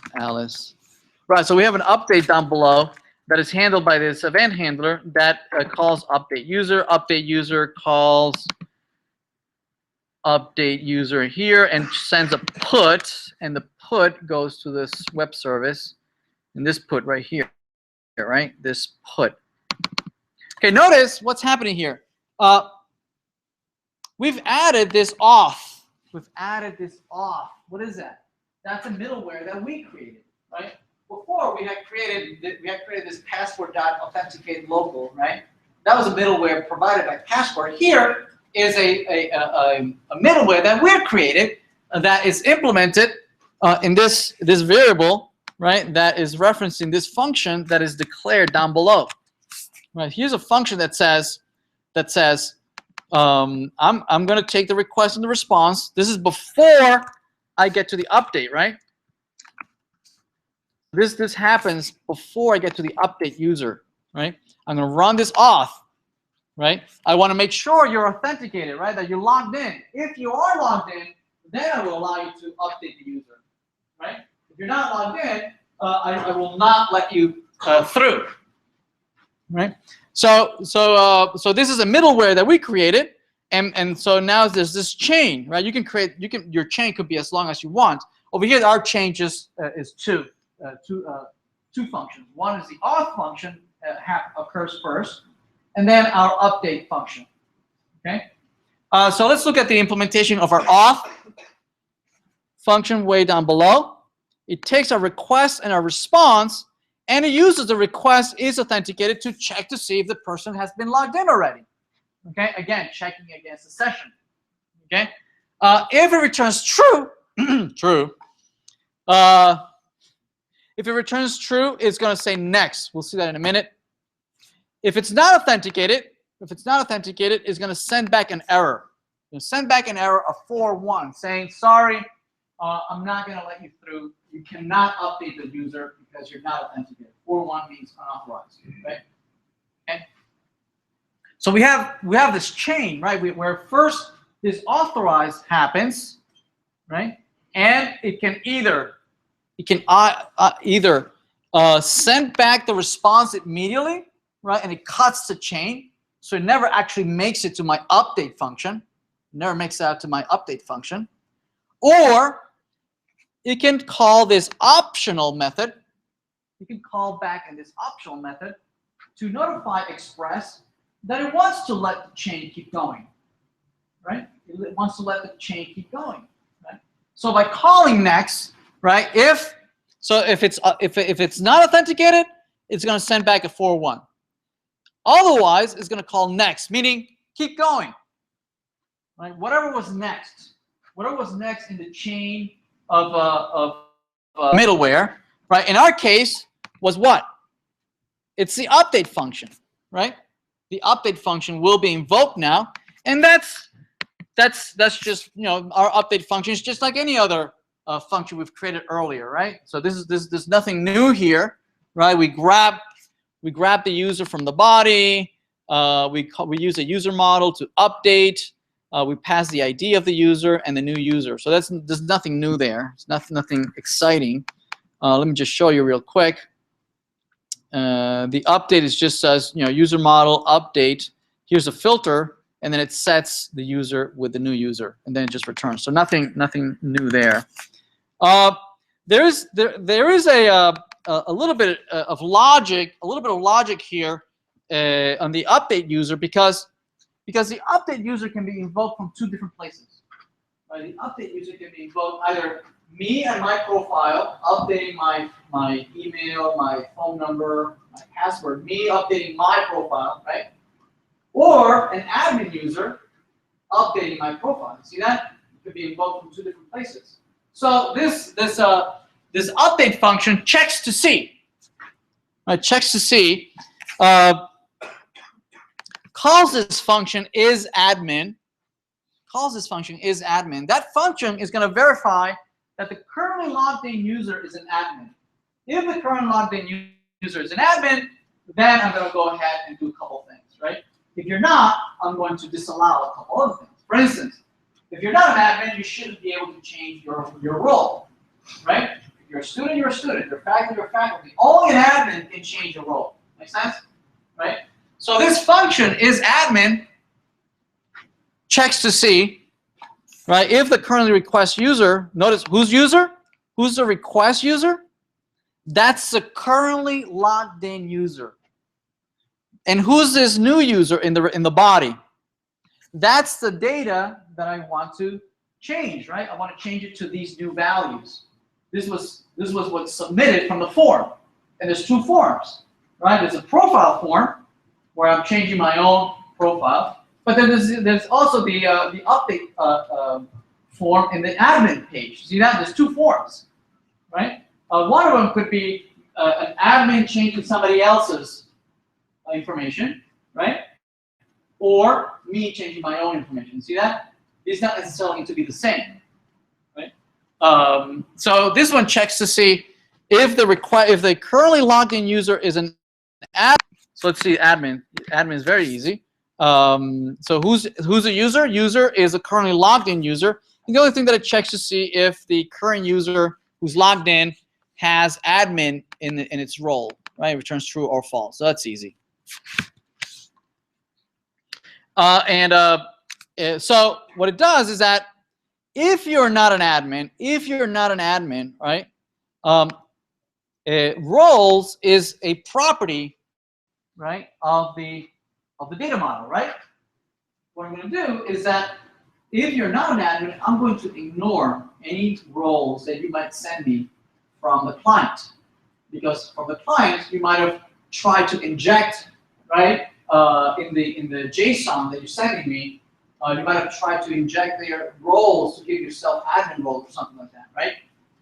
Right, so we have an update down below that is handled by this event handler that calls update user. Update user calls update user here and sends a put, and the put goes to this web service, and this put right here, right? This put. Okay, notice what's happening here. We've added this auth. We've added this auth. What is that? That's a middleware that we created, right? Before we had created this passport.authenticate local, right? That was a middleware provided by Passport. Here is a middleware that we've created that is implemented in this variable, right? That is referencing this function that is declared down below. Right, here's a function that says I'm going to take the request and the response. This is before I get to the update, right? This happens before I get to the update user, right? I'm going to run this auth, right? I want to make sure you're authenticated, right? That you're logged in. If you are logged in, then I will allow you to update the user, right? If you're not logged in, I will not let you through. Right, so this is a middleware that we created, and so now there's this chain, right? Your chain could be as long as you want. Over here, our chain just is two functions. One is the auth function occurs first, and then our update function. Okay, so let's look at the implementation of our auth function way down below. It takes our request and our response, and it uses the request is authenticated to check to see if the person has been logged in already. Okay, again, checking against the session. Okay, if it returns true, if it returns true, it's going to say next. We'll see that in a minute. If it's not authenticated, it's going to send back an error. It's going to send back an error of 4.1 saying, sorry, I'm not going to let you through. You cannot update the user because you're not authenticated. 4.1 means unauthorized, right? Okay. So we have this chain, right? Where first this authorized happens, right? And it can either send back the response immediately, right? And it cuts the chain, so it never actually makes it to my update function. It never makes it out to my update function, or it can call this optional method. You can call back in this optional method to notify Express that it wants to let the chain keep going, right? It wants to let the chain keep going, right? So by calling next, right? If it's not authenticated, it's going to send back a 4.1. Otherwise, it's going to call next, meaning keep going, right? Whatever was next in the chain of middleware, right? In our case, was what? It's the update function, right? The update function will be invoked now, and that's just, you know, our update function is just like any other function we've created earlier, right? So there's nothing new here, right? We grab the user from the body. We use a user model to update. We pass the ID of the user and the new user. So there's nothing new there. It's nothing exciting. Let me just show you real quick. The update is just says, you know, user model update. Here's a filter, and then it sets the user with the new user, and then it just returns. So nothing new there. There is a little bit of logic, here on the update user because the update user can be invoked from two different places. Right? The update user can be invoked either me and my profile, updating my email, my phone number, my password, me updating my profile, right? Or an admin user updating my profile. See that? It could be invoked from two different places. So this this update function checks to see. Right, checks to see. Calls this function is admin. Calls this function is admin. That function is going to verify that the currently logged in user is an admin. If the current logged in user is an admin, then I'm going to go ahead and do a couple things, right? If you're not, I'm going to disallow a couple other things. For instance, if you're not an admin, you shouldn't be able to change your role, right? If you're a student, you're a student. If you're faculty, you're faculty. Only an admin can change your role. Make sense? Right? So this function is admin, checks to see, right? If the currently request user, notice who's user? Who's the request user? That's the currently logged in user. And who's this new user in the body? That's the data that I want to change, right? I want to change it to these new values. This was what's submitted from the form. And there's two forms, right? There's a profile form where I'm changing my own profile, but then there's also the update form in the admin page. See that? There's two forms, right? One of them could be an admin changing somebody else's information, right? Or me changing my own information. See that? These not necessarily need to be the same, right? So this one checks to see if the currently logged in user is an admin. So let's see admin. Admin is very easy. So who's a user? User is a currently logged in user. And the only thing that it checks to see if the current user who's logged in has admin in its role, right? It returns true or false. So that's easy. So what it does is that if you're not an admin, right? Roles is a property, right, of the data model, right? What I'm going to do is that if you're not an admin, I'm going to ignore any roles that you might send me from the client, because from the client you might have tried to inject, right, in the JSON that you're sending me, you might have tried to inject their roles to give yourself admin roles or something like that, right?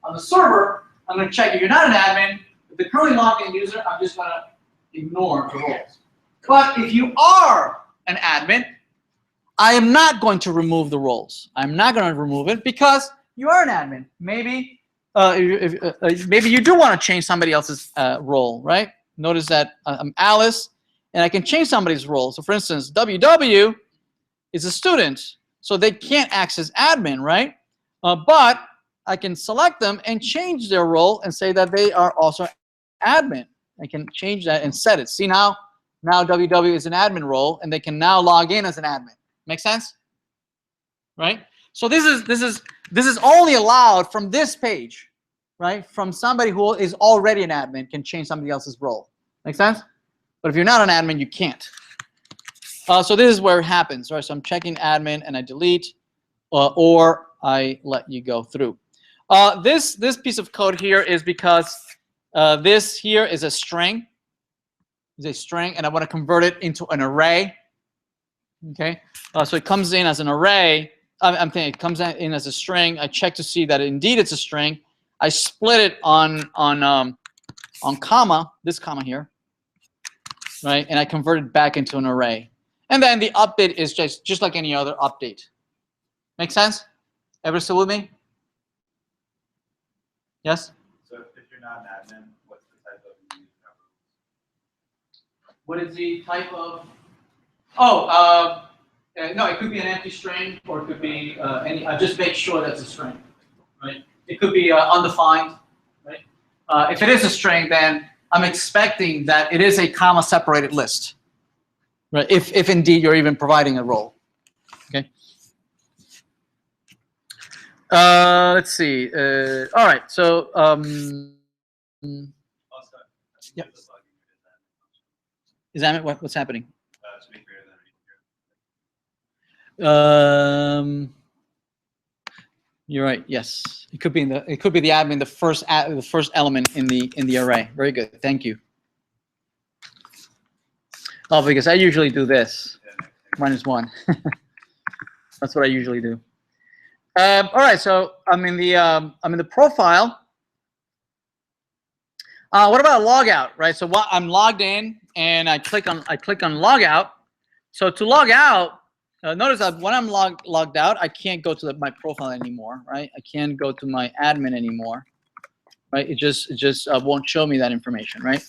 On the server, I'm going to check if you're not an admin. If the currently logged in user, I'm just going to ignore the roles. But if you are an admin, I am not going to remove the roles. I'm not going to remove it because you are an admin. Maybe maybe you do want to change somebody else's role, right? Notice that I'm Alice, and I can change somebody's role. So for instance, WW is a student, so they can't access admin, right? But I can select them and change their role and say that they are also admin. I can change that and set it. See now WW is an admin role, and they can now log in as an admin. Make sense? Right? So this is only allowed from this page, right? From somebody who is already an admin can change somebody else's role. Make sense? But if you're not an admin, you can't. So this is where it happens, right? So I'm checking admin and I delete, or I let you go through. This piece of code here is because this here is a string. Is a string, and I want to convert it into an array. Okay, so it comes in as an array. I'm thinking it comes in as a string. I check to see that indeed it's a string. I split it on comma, this comma here, right? And I convert it back into an array. And then the update is just like any other update. Make sense? Ever still with me? Yes? So if you're not an admin, what's the type of user? What is the type of? Oh, no, it could be an empty string, or it could be any. Just make sure that's a string, right? It could be undefined, right? If it is a string, then I'm expecting that it is a comma-separated list, right? If indeed you're even providing a role, okay. Let's see. All right. So. Yep. Is that what's happening? You're right. Yes, it could be the admin, the first element in the array. Very good. Thank you. Oh, because I usually do this. -1. That's what I usually do. All right. So I'm in the profile. What about logout, right? So what I'm logged in and I click on logout. So to log out, notice that when I'm logged out, I can't go to my profile anymore, right? I can't go to my admin anymore, right? It just won't show me that information, right?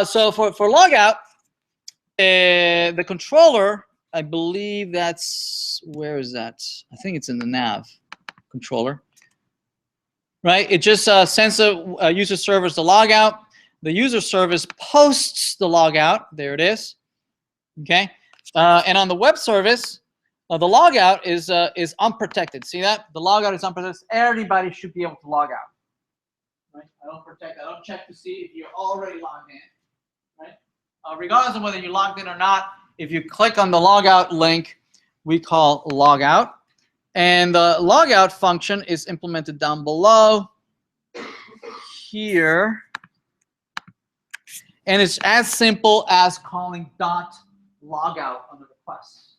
So for logout, the controller, I believe that's, where is that? I think it's in the nav controller, right? It just sends a user service the logout. The user service posts the logout. There it is. Okay. And on the web service, the logout is unprotected. See that? The logout is unprotected. Everybody should be able to log out. Right? I don't protect. I don't check to see if you're already logged in. Right? Regardless of whether you're logged in or not, if you click on the logout link, we call logout. And the logout function is implemented down below here. And it's as simple as calling .logout on the request.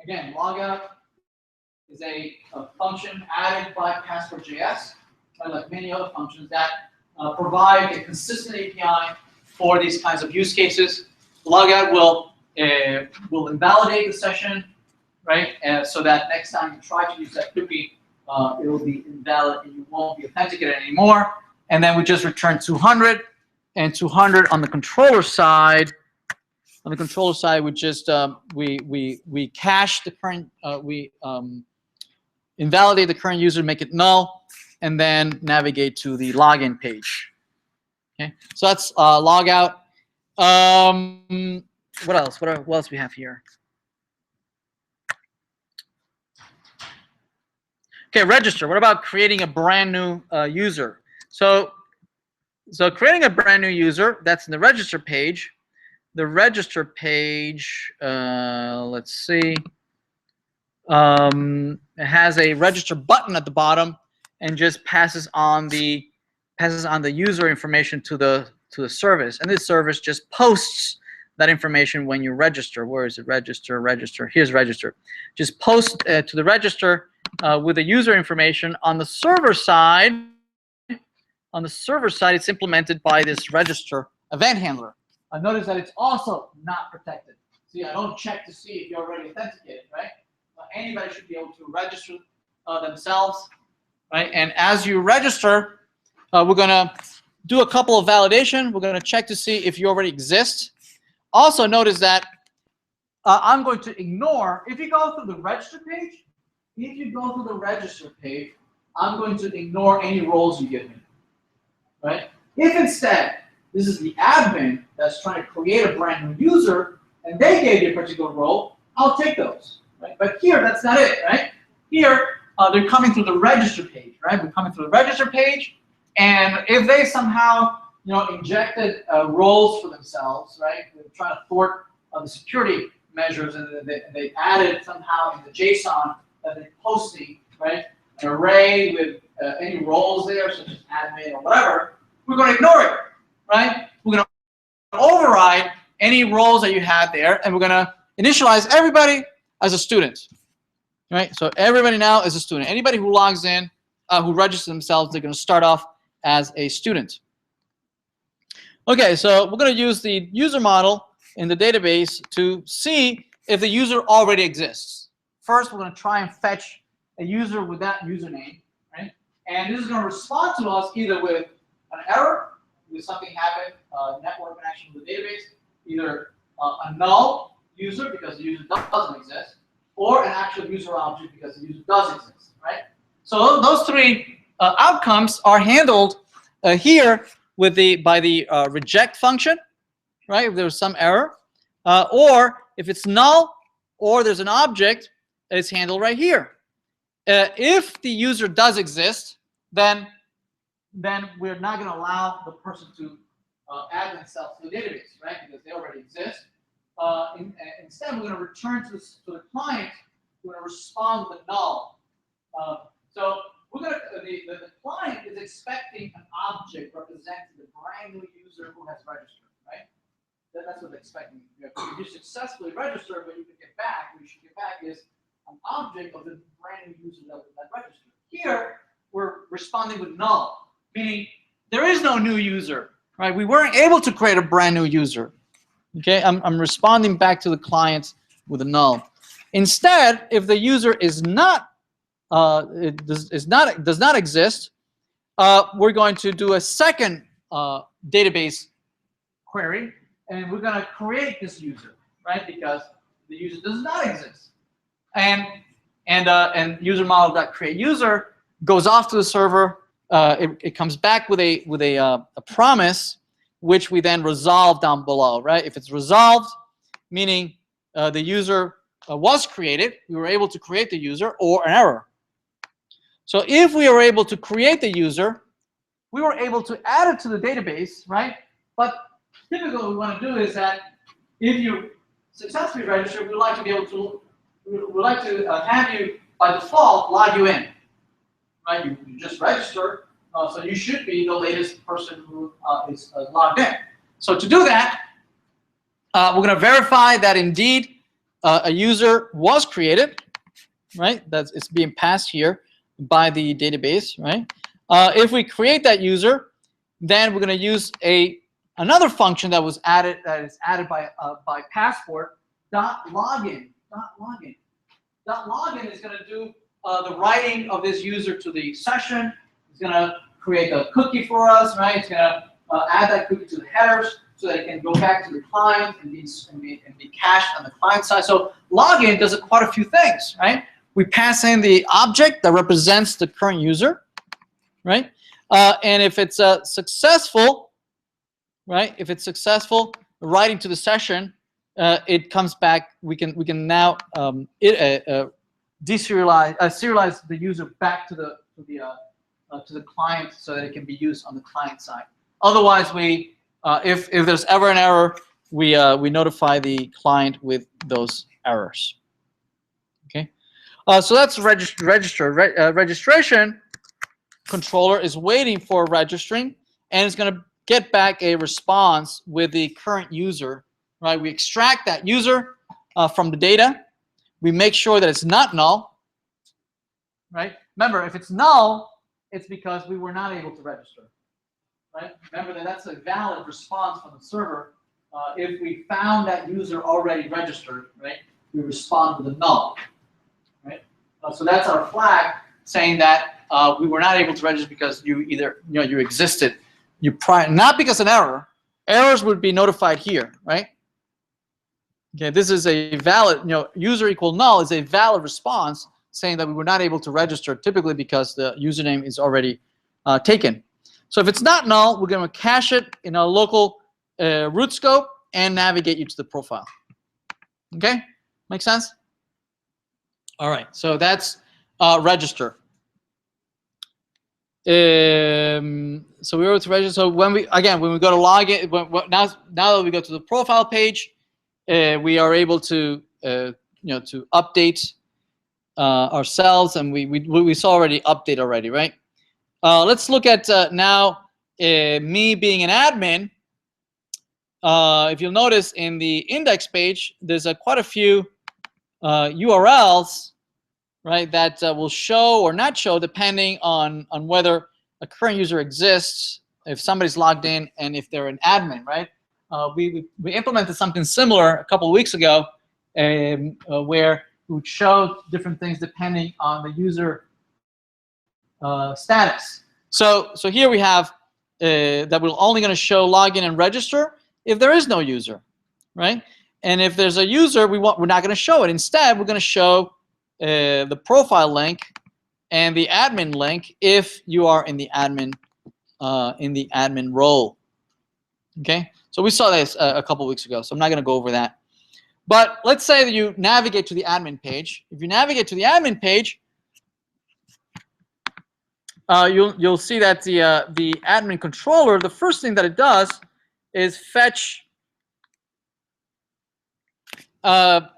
Again, logout is a function added by Passport.js, like many other functions that provide a consistent API for these kinds of use cases. Logout will invalidate the session, right? So that next time you try to use that cookie, it will be invalid and you won't be authenticated anymore. And then we just return 200 and 200 on the controller side. On the controller side, we just we cache the current, invalidate the current user, make it null, and then navigate to the login page. Okay, so that's logout. What else? What else we have here? Okay, register. What about creating a brand new user? So creating a brand new user, that's in the register page. The register page, let's see, it has a register button at the bottom and just passes on the user information to the service, and this service just posts that information when you register. Where is it? Register, register. Here's register. Just post to the register with the user information. On the server side, it's implemented by this register event handler. Notice that it's also not protected. See, I don't check to see if you're already authenticated, right? Anybody should be able to register themselves, right? And as you register, we're going to do a couple of validation. We're going to check to see if you already exist. Also, notice that I'm going to ignore, if you go through the register page, I'm going to ignore any roles you give me, right? If instead, this is the admin that's trying to create a brand new user, and they gave you a particular role, I'll take those, right? But here, that's not it, right? Here, they're coming through the register page, right? We're coming through the register page, and if they somehow, injected roles for themselves, right? They're trying to thwart the security measures, and they added somehow in the JSON that they're posting, right? An array with any roles there, such as admin or whatever, we're going to ignore it, right? We're going to override any roles that you had there, and we're going to initialize everybody as a student, right? So everybody now is a student. Anybody who logs in, who registers themselves, they're going to start off as a student. Okay, so we're going to use the user model in the database to see if the user already exists. First, we're going to try and fetch a user with that username, right? And this is going to respond to us either with an error, with something happened, network connection with the database, either a null user because the user doesn't exist, or an actual user object because the user does exist, right? So those three outcomes are handled here with by the reject function, right? If there's some error, or if it's null, or there's an object, it's handled right here. If the user does exist, then we're not going to allow the person to add themselves to the database, right? Because they already exist. Instead, we're going to return to the client. We're going to respond with a null. So we're going to the client is expecting an object representing the brand new user who has registered, right? That's what they're expecting. If you successfully register, what you can get back, what you should get back is an object of the brand new user that registered. Here, we're responding with null, meaning there is no new user. right? We weren't able to create a brand new user. Okay, I'm responding back to the client with a null. Instead, if the user is not does not exist, we're going to do a second database query, and we're going to create this user, right? Because the user does not exist. And user model.create user goes off to the server. It comes back with a promise, which we then resolve down below, right? If it's resolved, meaning the user was created, we were able to create the user, or an error. So if we are able to create the user, we were able to add it to the database, right? But typically what we want to do is that if you successfully register, we'd like to be able to, have you, by default, log you in, right? You just register, so you should be the latest person who is logged in. So to do that, we're going to verify that indeed a user was created, right? That's it's being passed here by the database, right? If we create that user, then we're going to use another function that is added by passport .login. .login is going to do the writing of this user to the session. It's going to create a cookie for us, right? It's going to add that cookie to the headers so that it can go back to the client and be cached on the client side. So login does quite a few things, right? We pass in the object that represents the current user, right? And if it's successful, right? If it's successful, writing to the session, it comes back. We can now serialize the user back to the client so that it can be used on the client side. Otherwise, if there's ever an error, we notify the client with those errors. Okay. So that's register. Registration controller is waiting for registering, and it's going to get back a response with the current user. Right? We extract that user from the data. We make sure that it's not null. Right? Remember, if it's null, it's because we were not able to register. Right? Remember that that's a valid response from the server. If we found that user already registered, right, we respond with a null. Right? So that's our flag saying that we were not able to register because you existed, not because of an error. Errors would be notified here, right? Okay, this is a valid, user equal null is a valid response saying that we were not able to register, typically because the username is already taken. So if it's not null, we're going to cache it in a local root scope and navigate you to the profile. Okay, make sense? All right, so that's register. So we were to register. So when we go to log in, now that we go to the profile page, we are able to to update ourselves, and we saw already update already, right? Let's look at now me being an admin. If you'll notice in the index page, there's quite a few URLs, right, that will show or not show depending on whether a current user exists, if somebody's logged in, and if they're an admin, right? We implemented something similar a couple of weeks ago where we would show different things depending on the user status. So here we have that we're only going to show login and register if there is no user, right? And if there's a user, we're not going to show it. Instead, we're going to show the profile link and the admin link if you are in the admin role. Okay, so we saw this a couple weeks ago, so I'm not going to go over that. But let's say that you navigate to the admin page. If you navigate to the admin page, you'll see that the admin controller, the first thing that it does is fetch all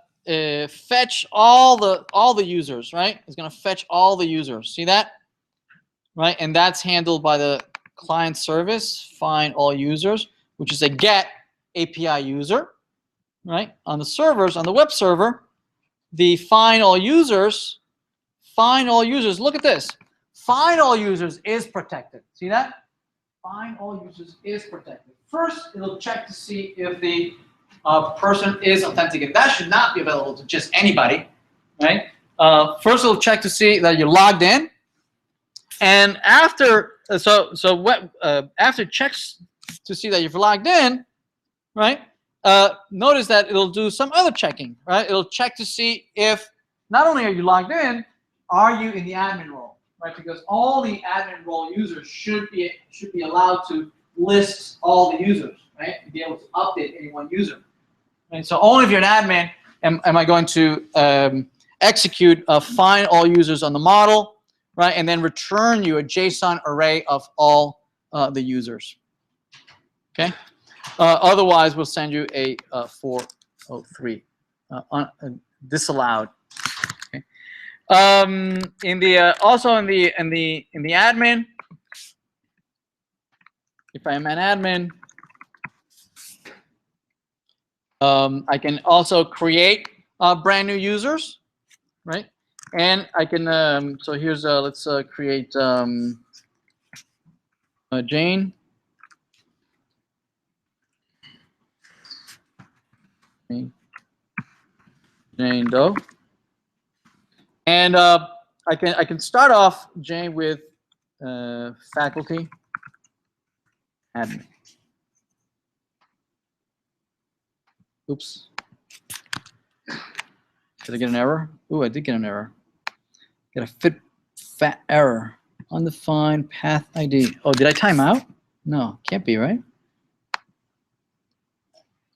the users, right? It's going to fetch all the users. See that? Right? And that's handled by the client service, find all users, which is a get API user, right? On the servers, on the web server, the find all users, look at this. Find all users is protected. See that? find all users is protected. First, it'll check to see if the person is authenticated. That should not be available to just anybody, right? First, it'll check to see that you're logged in, and after after it checks to see that you've logged in, right? Notice that it'll do some other checking, right? It'll check to see if not only are you logged in, are you in the admin role, right? Because all the admin role users should be allowed to list all the users, right? And be able to update any one user. Right? So only if you're an admin am I going to execute find all users on the model, right? And then return you a JSON array of all the users. Okay. Otherwise, we'll send you a 403 disallowed. Okay. Also in the admin, if I am an admin, I can also create brand new users, right? And I can so here's let's create Jane. Jane Doe, and I can start off Jane with faculty admin. Oops, did I get an error? Ooh, I did get an error. Got a fat error. Undefined path ID. Oh, did I time out? No, can't be, right?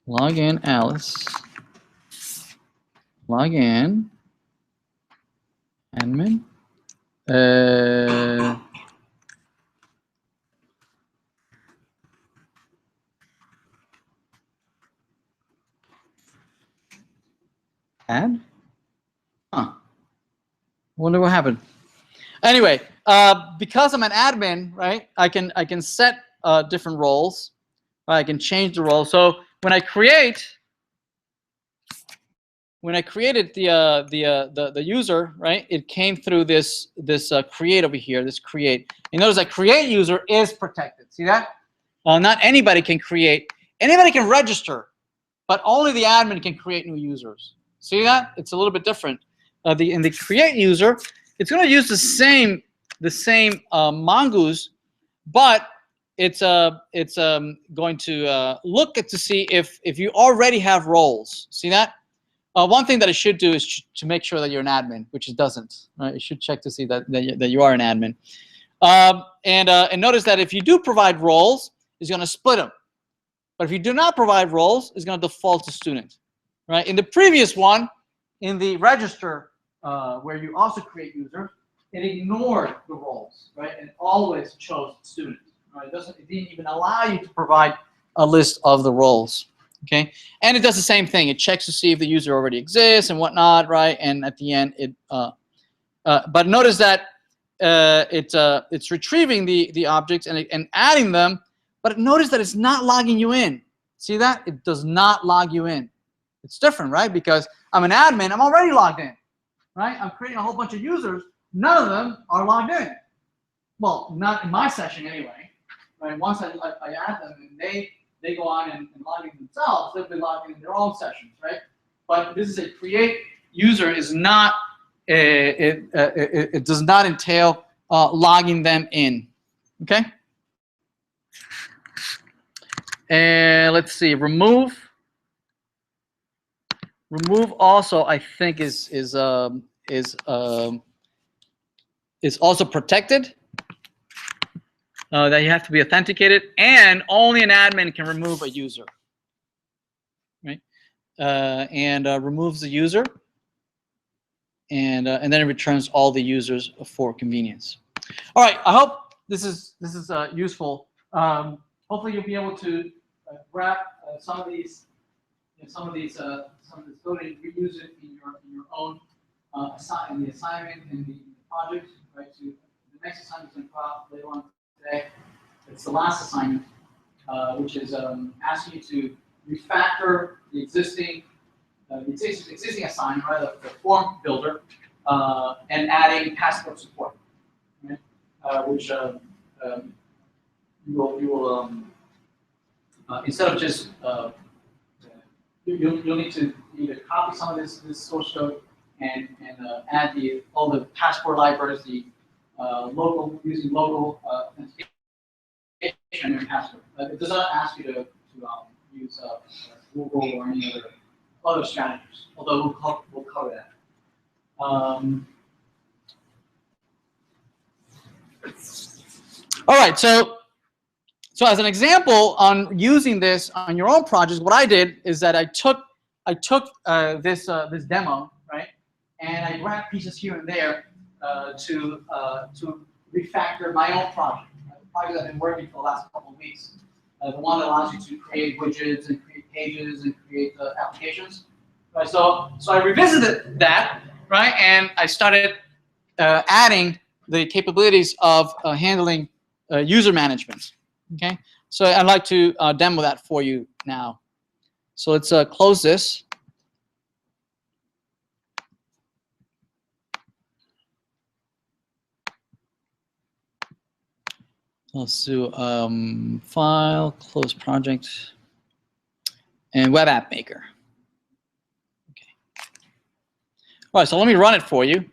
Log in Alice. Log in. Admin. Add? Huh. Wonder what happened. Anyway, because I'm an admin, right? I can set different roles. Right? I can change the role. So when I created the user, right? It came through this create over here. This create. You notice that create user is protected. See that? Not anybody can create. Anybody can register, but only the admin can create new users. See that? It's a little bit different. In the create user, it's going to use the same mongoose, but it's going to look to see if you already have roles. See that? One thing that it should do is to make sure that you're an admin, which it doesn't. Right? It should check to see that you are an admin. And notice that if you do provide roles, it's going to split them. But if you do not provide roles, it's going to default to student. Right? In the previous one, in the register where you also create users, it ignored the roles, right? And always chose student. Right? It didn't even allow you to provide a list of the roles. Okay, and it does the same thing. It checks to see if the user already exists and whatnot, right? And at the end, but notice that it's retrieving the objects and adding them. But notice that it's not logging you in. See that? It does not log you in. It's different, right? Because I'm an admin, I'm already logged in, right? I'm creating a whole bunch of users. None of them are logged in. Well, not in my session anyway. Right? Once I add them and they go on and log in themselves, they'll be logging in their own sessions, right? But this is a create user is not it does not entail logging them in. Okay. And let's see, remove also I think is also protected. That you have to be authenticated, and only an admin can remove a user, right? And removes the user, and then it returns all the users for convenience. All right, I hope this is useful. Hopefully, you'll be able to grab some of these code and reuse it in your own assignment and the project. Right. So the next assignment is going to come out later on today. It's the last assignment, which is asking you to refactor the existing assignment, right, the form builder, and adding passport support, right? Which instead of just you'll need to either copy some of this source code and add all the passport libraries, the using local authentication and your password. It does not ask you to use Google or any other strategies. Although we'll cover that. All right, so as an example on using this on your own projects, what I did is that I took this demo, right, and I grabbed pieces here and there to refactor my own project. The project I've been working for the last couple of weeks, the one that allows you to create widgets and create pages and create applications. Right, so I revisited that, right, and I started adding the capabilities of handling user management. Okay, so I'd like to demo that for you now. So let's close this. Let's do file, close project, and web app maker. Okay. All right, so let me run it for you.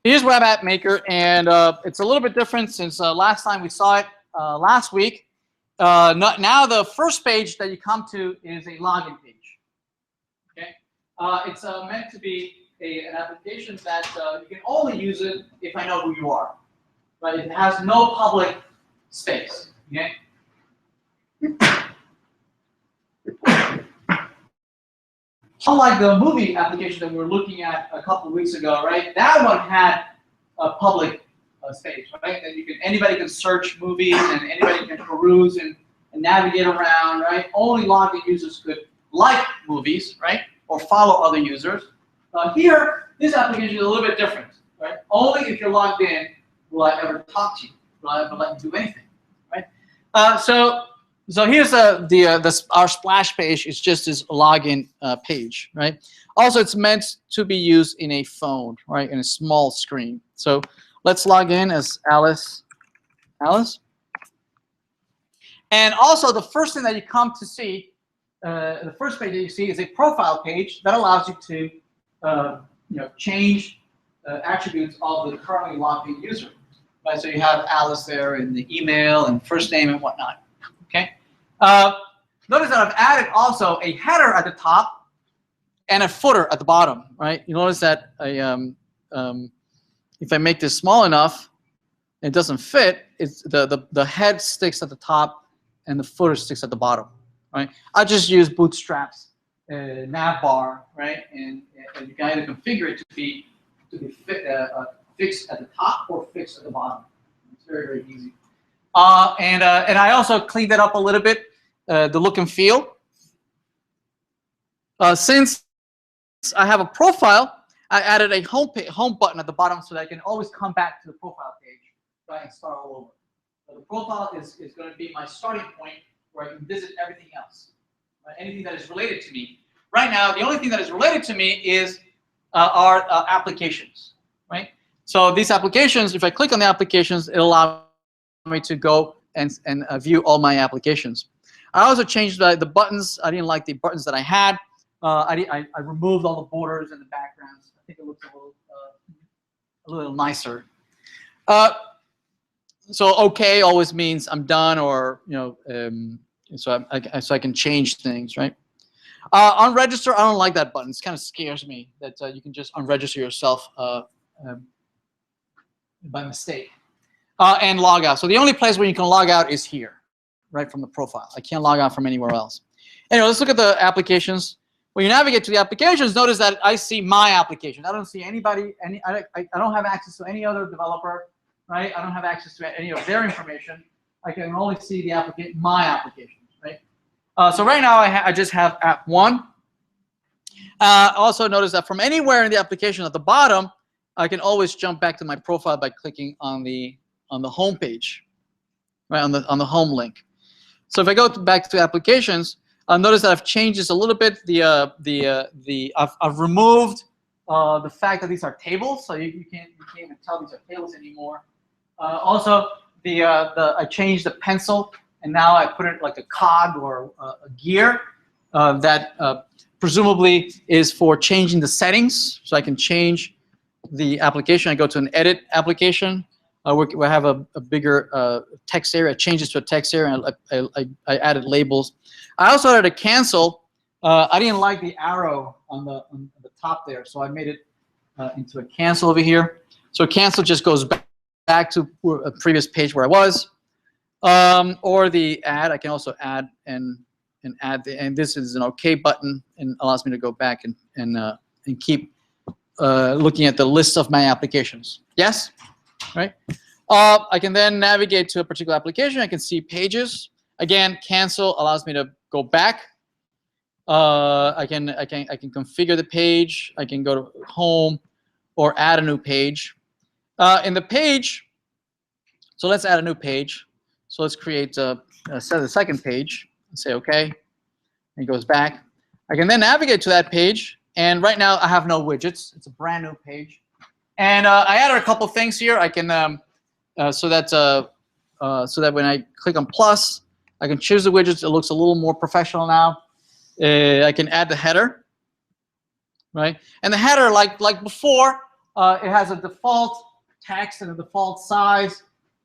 Here's Web App Maker, and it's a little bit different since last time we saw it last week. Now the first page that you come to is a login page. Okay, it's meant to be an application that you can only use it if I know who you are. Right? It has no public space. Okay. Unlike the movie application that we were looking at a couple of weeks ago, right? That one had a public space, right? That anybody can search movies and anybody can peruse and navigate around, right? Only logged in users could like movies, right? Or follow other users. Here, this application is a little bit different, right? Only if you're logged in will I ever talk to you, will I ever let you do anything, right? So here's our splash page. It's just this login page, right? Also, it's meant to be used in a phone, right, in a small screen. So let's log in as Alice. And also, the first thing that you come to see, the first page that you see is a profile page that allows you to change attributes of the currently logged in user. Right? So you have Alice there in the email and first name and whatnot. Okay. Notice that I've added also a header at the top and a footer at the bottom, right? You notice that if I make this small enough, it doesn't fit. It's the head sticks at the top and the footer sticks at the bottom, right? I just use Bootstrap's nav bar, right? And you can either configure it to be fixed at the top or fixed at the bottom. It's very, very easy. And I also cleaned it up a little bit, the look and feel. Since I have a profile, I added a home button at the bottom so that I can always come back to the profile page, right, and start all over. So the profile is going to be my starting point where I can visit everything else, right? Anything that is related to me. Right now, the only thing that is related to me is our applications, right? So these applications, if I click on the applications, it'll allow me to go and view all my applications. I also changed the buttons. I didn't like the buttons that I had. I removed all the borders and the backgrounds. I think it looks a little nicer. So OK always means I'm done, or so I can change things, right? Unregister, I don't like that button. It kind of scares me that you can just unregister yourself by mistake. And log out. So the only place where you can log out is here, right from the profile. I can't log out from anywhere else. Anyway, let's look at the applications. When you navigate to the applications, notice that I see my application. I don't see anybody. I don't have access to any other developer, right? I don't have access to any of their information. I can only see the my applications, right? So right now I just have app 1. Also notice that from anywhere in the application at the bottom, I can always jump back to my profile by clicking on the home page, right, on the home link. So if I go back to applications, notice that I've changed this a little bit. I've removed the fact that these are tables, so you can't even tell these are tables anymore. Also, I changed the pencil, and now I put it like a cog or a gear that presumably is for changing the settings. So I can change the application. I go to an edit application. We have a bigger text area. I changed it to a text area, and I added labels. I also added a cancel. I didn't like the arrow on the top there, so I made it into a cancel over here. So cancel just goes back to a previous page where I was. Or the add, I can also add and add, and this is an OK button and allows me to go back and keep looking at the list of my applications. Yes, right. I can then navigate to a particular application. I can see pages. Again, cancel allows me to go back. I can configure the page. I can go to home or add a new page. In the page, so let's add a new page. So let's create set the second page and say OK. It goes back. I can then navigate to that page, and right now I have no widgets. It's a brand new page, and I added a couple things here. I can so that when I click on plus, I can choose the widgets. It looks a little more professional now. I can add the header, right? And the header, like before, it has a default text and a default size.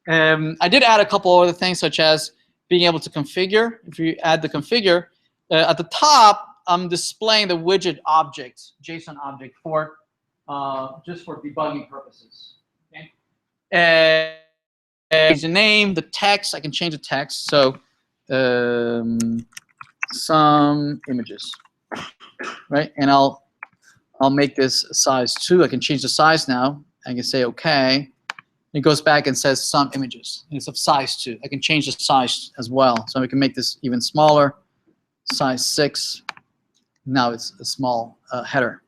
I did add a couple other things, such as being able to configure. If you add the configure, at the top, I'm displaying the widget object, JSON object, for just for debugging purposes. Okay? Change the name, the text. I can change the text. So some images, right? And I'll make this size 2. I can change the size now. I can say OK. It goes back and says some images, and it's of size 2. I can change the size as well, so we can make this even smaller, size 6. Now it's a small header.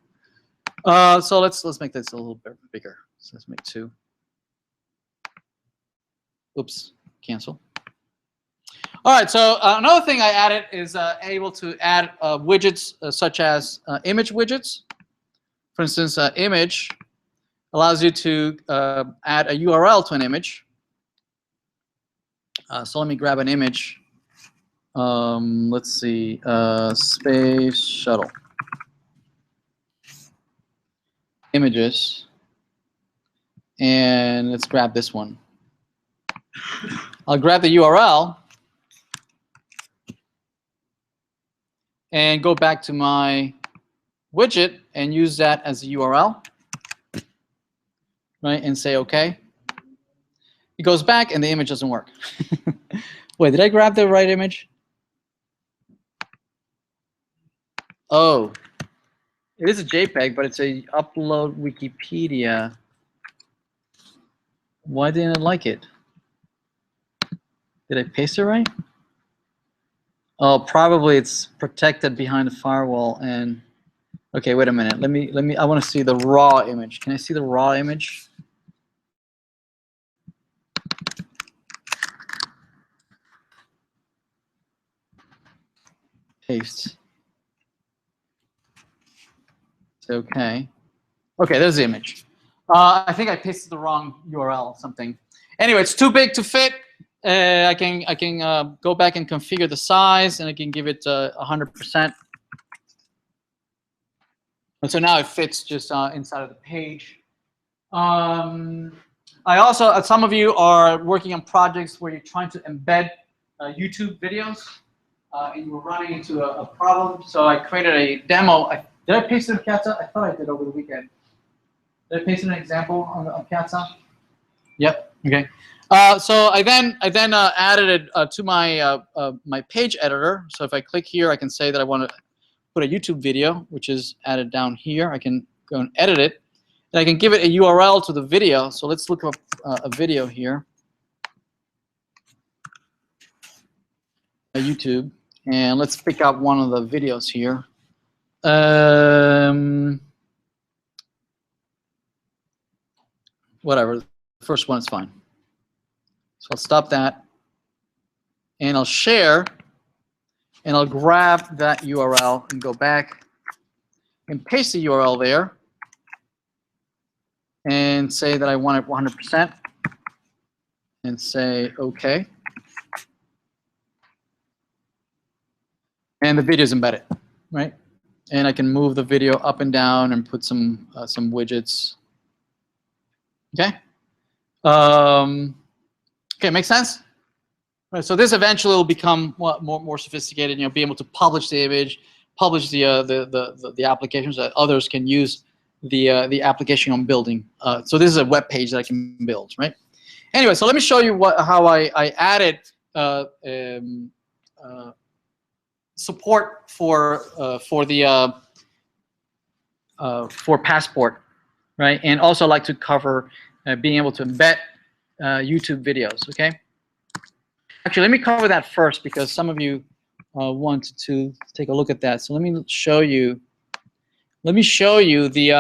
So let's make this a little bit bigger. So let's make 2. Oops, cancel. All right. So another thing I added is able to add widgets such as image widgets. For instance, image allows you to add a URL to an image. So let me grab an image. Let's see, space shuttle. Images. And let's grab this one. I'll grab the URL and go back to my widget and use that as a URL. Right, and say OK. It goes back and the image doesn't work. Wait, did I grab the right image? Oh, it is a JPEG, but it's a upload Wikipedia. Why didn't it like it? Did I paste it right? Oh, probably it's protected behind a firewall. And okay, wait a minute. Let me. I want to see the raw image. Can I see the raw image? Paste. Okay. Okay, there's the image. I think I pasted the wrong URL or something. Anyway, it's too big to fit. I can go back and configure the size, and I can give it 100%. And so now it fits just inside of the page. I also, some of you are working on projects where you're trying to embed YouTube videos, and you're running into a problem. So I created a demo. Did I paste it in Piazza? I thought I did over the weekend. Did I paste an example on Piazza? Yep. Okay. So I then added it to my my page editor. So if I click here, I can say that I want to put a YouTube video, which is added down here. I can go and edit it, and I can give it a URL to the video. So let's look up a video here, YouTube, and let's pick out one of the videos here. Whatever, the first one is fine. So I'll stop that, and I'll share, and I'll grab that URL and go back and paste the URL there. and say that I want it 100% and say OK. And the video is embedded, right? And I can move the video up and down and put some widgets. Okay. Okay, makes sense. Right, so this eventually will become more sophisticated. You know, be able to publish the image, publish the applications that others can use the application I'm building. So this is a web page that I can build, right? Anyway, so let me show you how I added support for Passport, right? And also like to cover being able to embed YouTube videos. Okay. Actually, let me cover that first because some of you want to take a look at that. So let me show you. Let me show you the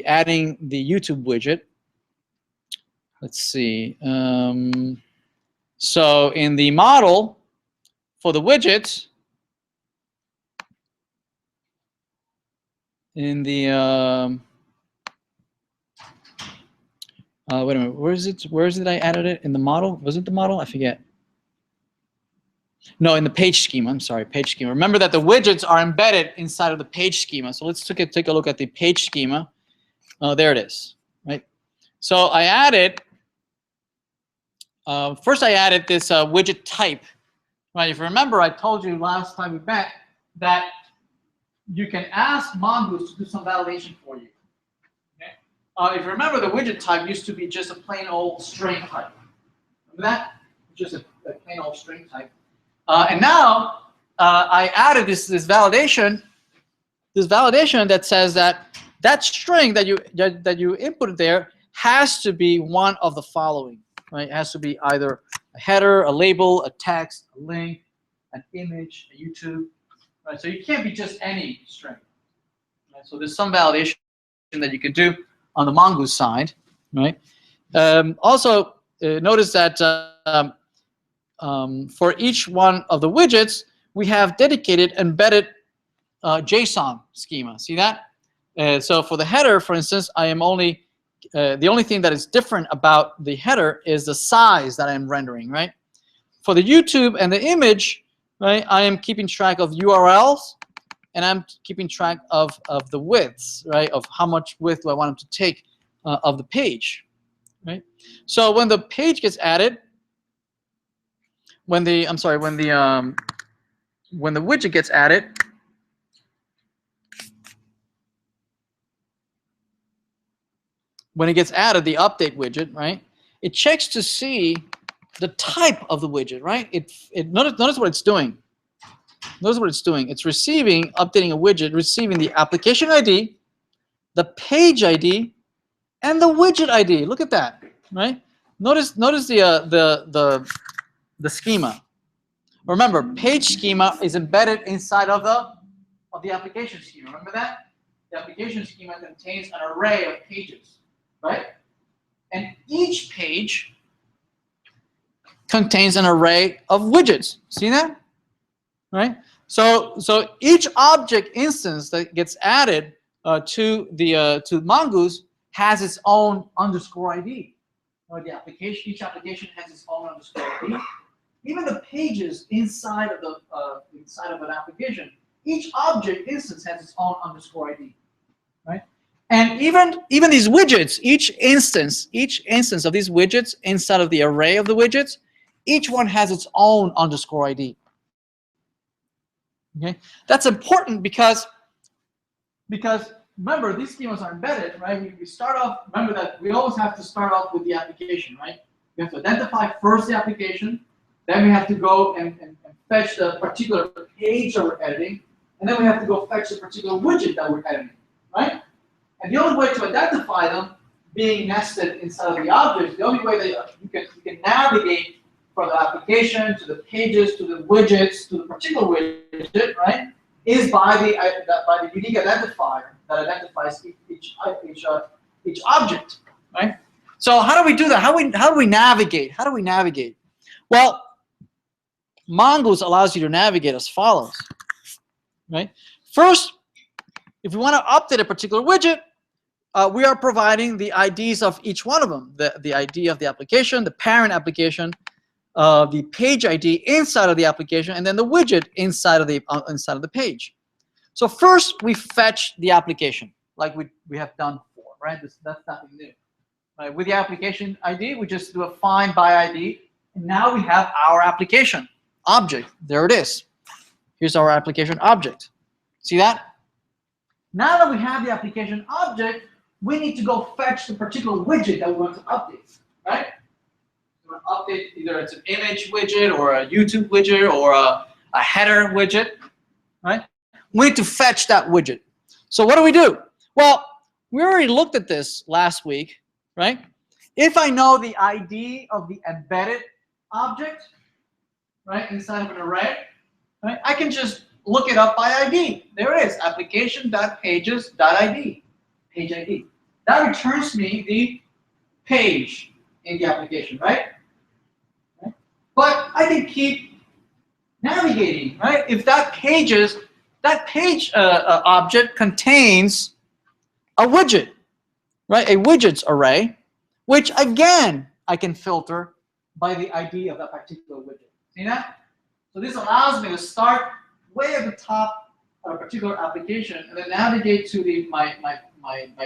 adding the YouTube widget. Let's see. So in the model for the widgets, in the wait a minute, where is it? Where is it? I added it in the model. Was it the model? I forget. No, in the page schema. I'm sorry, page schema. Remember that the widgets are embedded inside of the page schema. So let's take a look at the page schema. There it is, right? So I added. First, I added this widget type. Right? If you remember, I told you last time we met that you can ask Mongoose to do some validation for you. Okay? If you remember, the widget type used to be just a plain old string type. Remember that? Just a plain old string type. And now I added this validation that says that string that you inputted there has to be one of the following. Right? It has to be either a header, a label, a text, a link, an image, a YouTube. Right? So you can't be just any string. Right? So there's some validation that you can do on the Mongoose side. Right? Also, notice that for each one of the widgets, we have dedicated embedded JSON schema. See that? So for the header, for instance, I am only the only thing that is different about the header is the size that I'm rendering, right? For the YouTube and the image, right, I am keeping track of URLs and I'm keeping track of the widths, right, of how much width do I want them to take of the page, right? So when the page gets added, when the widget gets added, when it gets added, the update widget, right? It checks to see the type of the widget, right? Notice what it's doing. Notice what it's doing. It's updating a widget, receiving the application ID, the page ID, and the widget ID. Look at that, right? Notice the schema. Remember, page schema is embedded inside of the application schema. Remember that? The application schema contains an array of pages. Right? And each page contains an array of widgets. See that? Right? So each object instance that gets added to Mongoose has its own underscore ID. Each application has its own underscore ID. Even the pages inside of an application, each object instance has its own underscore ID. Right? And even these widgets, each instance of these widgets inside of the array of the widgets, each one has its own underscore ID. Okay, that's important because remember these schemas are embedded, right? We start off. Remember that we always have to start off with the application, right? We have to identify first the application, then we have to go and fetch the particular page that we're editing, and then we have to go fetch the particular widget that we're editing, right? And the only way to identify them being nested inside of the objects, the only way that you can navigate from the application to the pages to the widgets to the particular widget, right, is by the unique identifier that identifies each object, right? So how do we do that? How do we navigate? How do we navigate? Well, Mongoose allows you to navigate as follows, right? First, if you want to update a particular widget, we are providing the IDs of each one of them. The ID of the application, the parent application, the page ID inside of the application, and then the widget inside of the page. So first, we fetch the application, like we have done before, right? That's nothing new. Right? With the application ID, we just do a find by ID, and now we have our application object. There it is. Here's our application object. See that? Now that we have the application object, we need to go fetch the particular widget that we want to update, right? We want to update either it's an image widget or a YouTube widget or a header widget, right? We need to fetch that widget. So what do? Well, we already looked at this last week, right? If I know the ID of the embedded object, right, inside of an array, right, I can just look it up by ID. There it is, application.pages.id, page ID. That returns me the page in the application, right? But I can keep navigating, right? If that page object contains a widget, right? A widgets array, which again I can filter by the ID of that particular widget. See that? So this allows me to start way at the top of a particular application and then navigate to my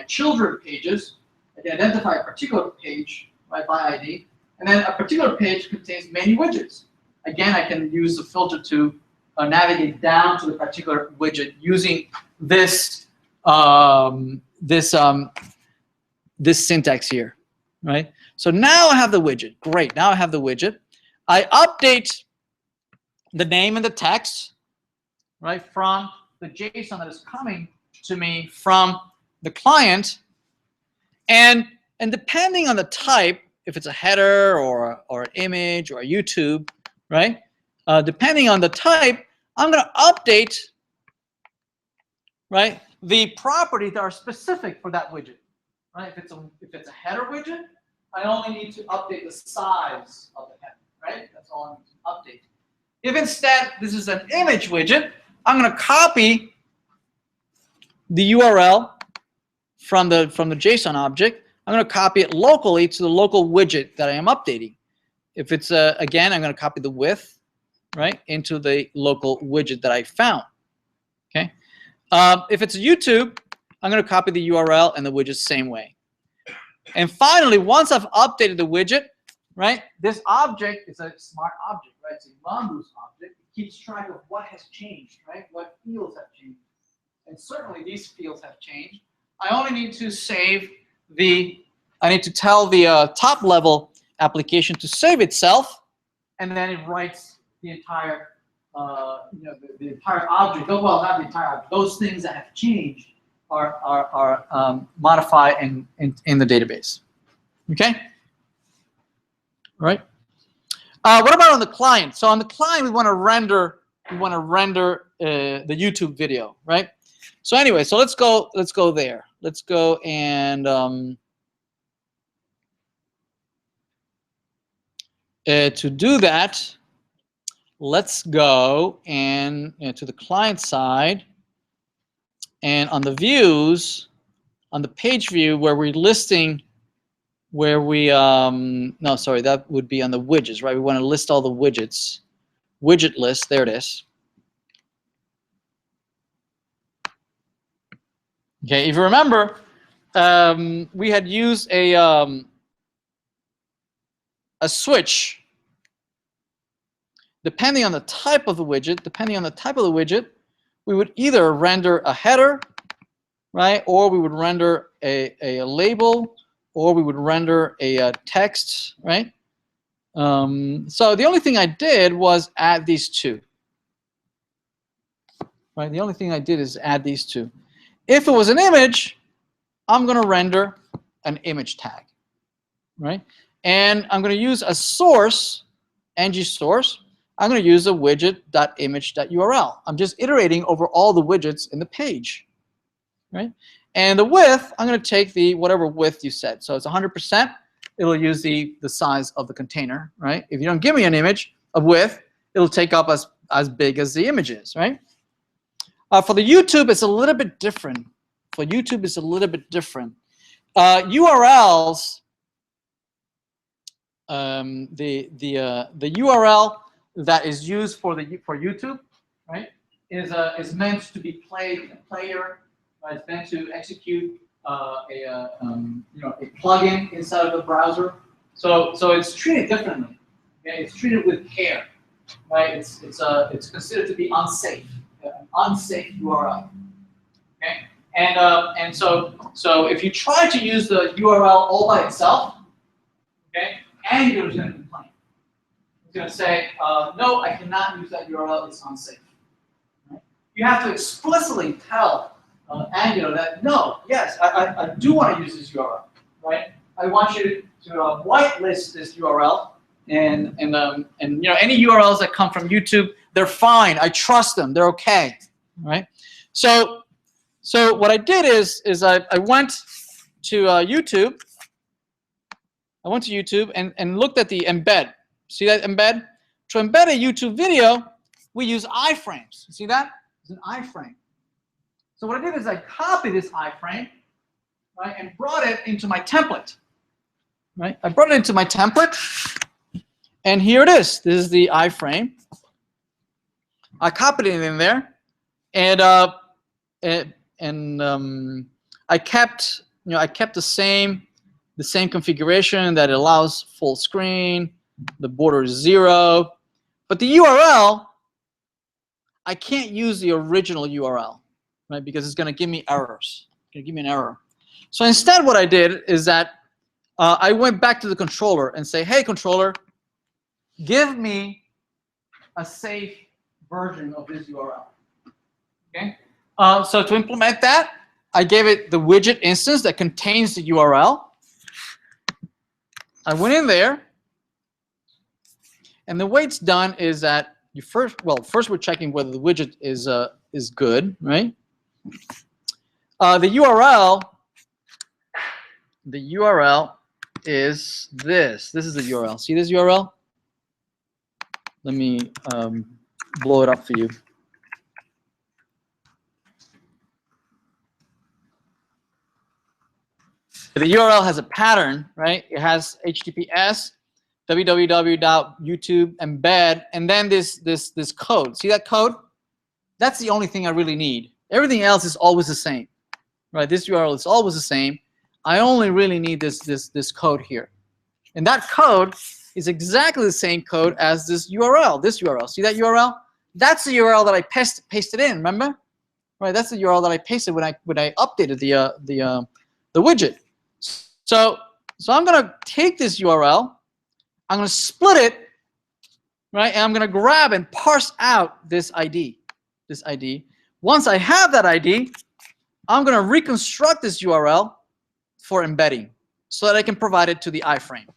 children pages and identify a particular page, right, by ID, and then a particular page contains many widgets. Again, I can use the filter to navigate down to the particular widget using this this syntax here, right? So now I have the widget. Great. Now I have the widget. I update the name and the text, right, from the JSON that is coming to me from the client, and depending on the type, if it's a header or an image or a YouTube, right? Depending on the type, I'm going to update, right, the properties that are specific for that widget, right? If it's a header widget, I only need to update the size of the header, right? That's all I need to update. If instead this is an image widget, I'm going to copy the URL from the JSON object. I'm going to copy it locally to the local widget that I am updating. If it's again, I'm going to copy the width, right, into the local widget that I found. Okay. If it's a YouTube, I'm going to copy the URL and the widget same way. And finally, once I've updated the widget, right, this object is a smart object, right? It's a mongoose object. It keeps track of what has changed, right? What fields have changed. And certainly these fields have changed. I only need to I need to tell the top level application to save itself, and then it writes the entire, the entire object. Oh, well, not the entire object. Those things that have changed are modified in the database. Okay. All right. What about on the client? So on the client, we want to render the YouTube video, right? So anyway, so let's go there. Let's go and to do that, let's go and to the client side, and on the views, on the page view where we're listing, where we no, sorry, that would be on the widgets, right? We want to list all the widgets. Widget list, there it is. Okay, if you remember, we had used a switch. Depending on the type of the widget, we would either render a header, right, or we would render a label, or we would render a text, right? So the only thing I did was add these two. Right, the only thing I did is add these two. If it was an image, I'm going to render an image tag, right? And I'm going to use a source, ng source. I'm going to use a widget.image.url. I'm just iterating over all the widgets in the page, right? And the width, I'm going to take the whatever width you set. So it's 100%. It'll use the size of the container, right? If you don't give me an image of width, it'll take up as big as the image is, right? For the YouTube, it's a little bit different. URLs, the URL that is used for YouTube, right, is meant to be player, right? It's meant to execute a plugin inside of the browser. So it's treated differently. Okay, it's treated with care, right? It's considered to be unsafe, an unsafe URL. Okay, and so if you try to use the URL all by itself, okay, Angular is going to complain. It's going to say, no, I cannot use that URL. It's unsafe. Right? You have to explicitly tell Angular that no, yes, I do want to use this URL, right? I want you to whitelist this URL, and any URLs that come from YouTube, they're fine. I trust them. They're okay, right? So what I did is I went to YouTube. I went to YouTube and looked at the embed. See that embed? To embed a YouTube video, we use iframes. See that? It's an iframe. So what I did is I copied this iframe, right, and brought it into my template. Right? I brought it into my template, and here it is. This is the iframe. I copied it in there, and I kept the same configuration that allows full screen. The border is 0, but the URL, I can't use the original URL, right? Because it's going to give me errors. It's going to give me an error. So instead, what I did is that I went back to the controller and say, hey, controller, give me a safe version of this URL. Okay. So to implement that, I gave it the widget instance that contains the URL. I went in there, and the way it's done is that you first we're checking whether the widget is good, right? The URL is this. This is the URL. See this URL? Let me blow it up for you. The URL has a pattern, right? It has HTTPS, www.youtube embed, and then this code. See that code? That's the only thing I really need. Everything else is always the same, right? This URL is always the same. I only really need this code here, and that code is exactly the same code as this URL. This URL. See that URL? That's the URL that I pasted in. Remember? Right. That's the URL that I pasted when I updated the widget. So I'm gonna take this URL. I'm going to split it, right? And I'm going to grab and parse out this ID. Once I have that ID, I'm going to reconstruct this URL for embedding so that I can provide it to the iframe.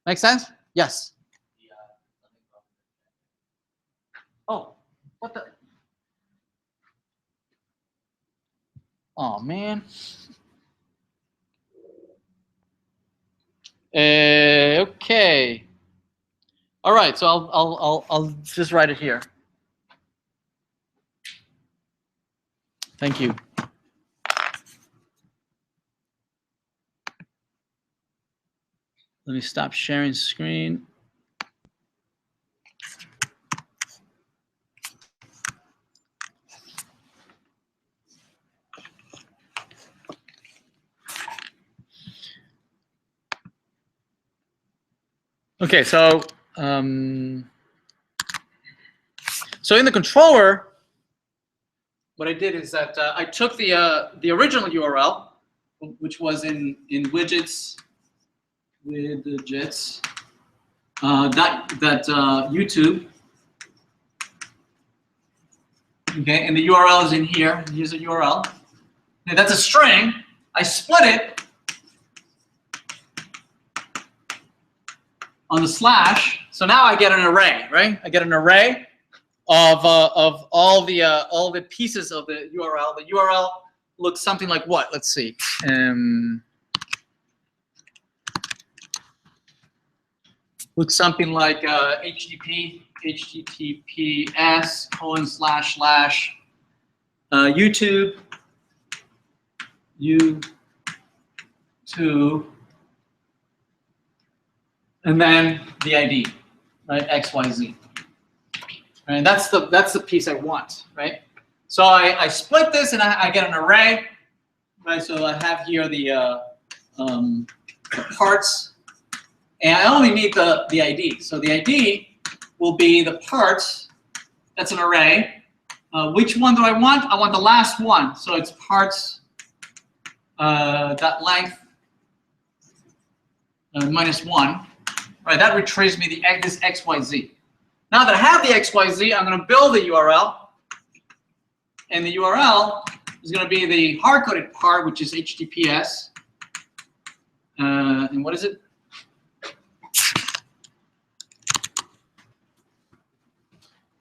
Make sense? Yes. Oh, what the? Oh man. Okay. All right. So I'll just write it here. Thank you. Let me stop sharing screen. Okay, so in the controller, what I did is that I took the original URL, which was in widgets, YouTube. Okay, and the URL is in here. Here's a URL. Okay, that's a string. I split it on the slash. So now I get an array, right? I get an array of all the pieces of the URL. The URL looks something like what? Let's see. Looks something like https:// YouTube to, and then the ID, right? XYZ. Right? That's the piece I want, right? So I split this and I get an array, right? So I have here the parts, and I only need the ID. So the ID will be the parts. That's an array. Which one do I want? I want the last one. So it's parts dot length -1. Right, that retrieves me this XYZ. Now that I have the XYZ, I'm going to build the URL. And the URL is going to be the hard-coded part, which is HTTPS. And what is it?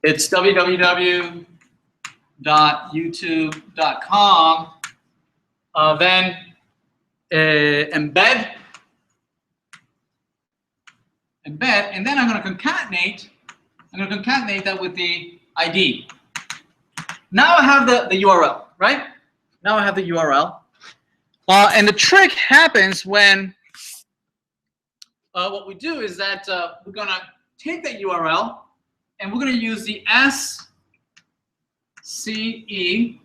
It's www.youtube.com. Then embed, and then I'm going to concatenate. I'm going to concatenate that with the ID. Now I have the URL, right? Now I have the URL. And the trick happens when what we do is that we're going to take that URL and we're going to use the SCE,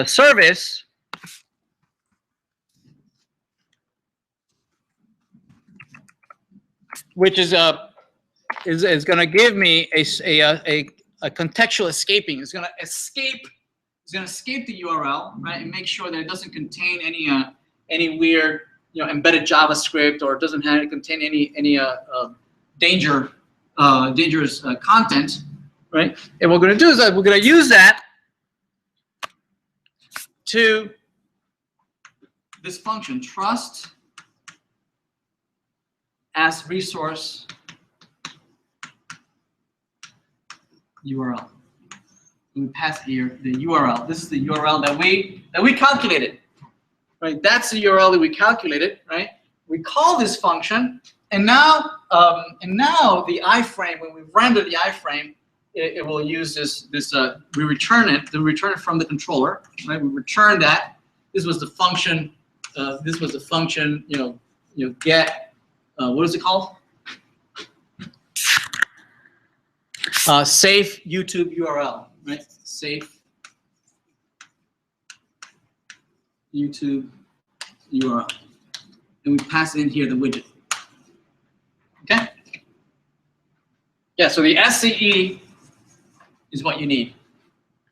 service, which is going to give me a contextual escaping. It's going to escape. It's going to escape the URL, right, and make sure that it doesn't contain any weird, embedded JavaScript, or it doesn't contain any dangerous content, right? And what we're going to do is that we're going to use that to this function, trust as resource URL. We pass here the URL. This is the URL that we calculated, right? That's the URL that we calculated, right? We call this function, and now the iframe, when we render the iframe, it will use this. We return it. We return it from the controller, right? We return that. This was the function. This was the function. Get. What is it called? Safe YouTube URL, right? Safe YouTube URL. And we pass it in here, the widget. Okay? Yeah, so the SCE is what you need,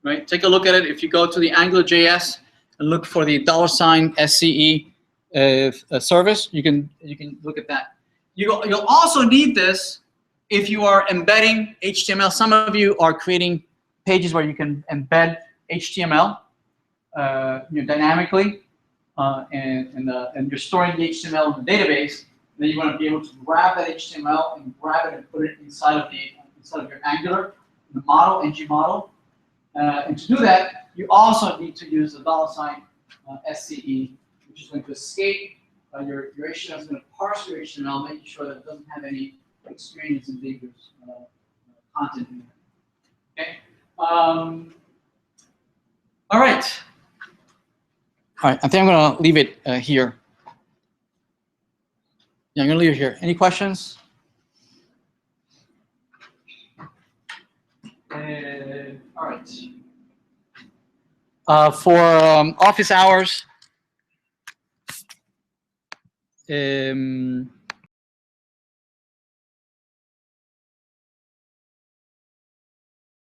right? Take a look at it. If you go to the AngularJS and look for the $SCE service, you can look at that. You'll also need this if you are embedding HTML. Some of you are creating pages where you can embed HTML dynamically, and you're storing the HTML in the database. Then you want to be able to grab that HTML and grab it and put it inside of your Angular, the model, ng model. And to do that, you also need to use the $SCE, which is going to escape your HTML. Is going to parse your HTML, making sure that it doesn't have any experience and dangerous content in there. Okay. All right. All right. I think I'm going to leave it here. Yeah, I'm going to leave it here. Any questions? All right. For office hours,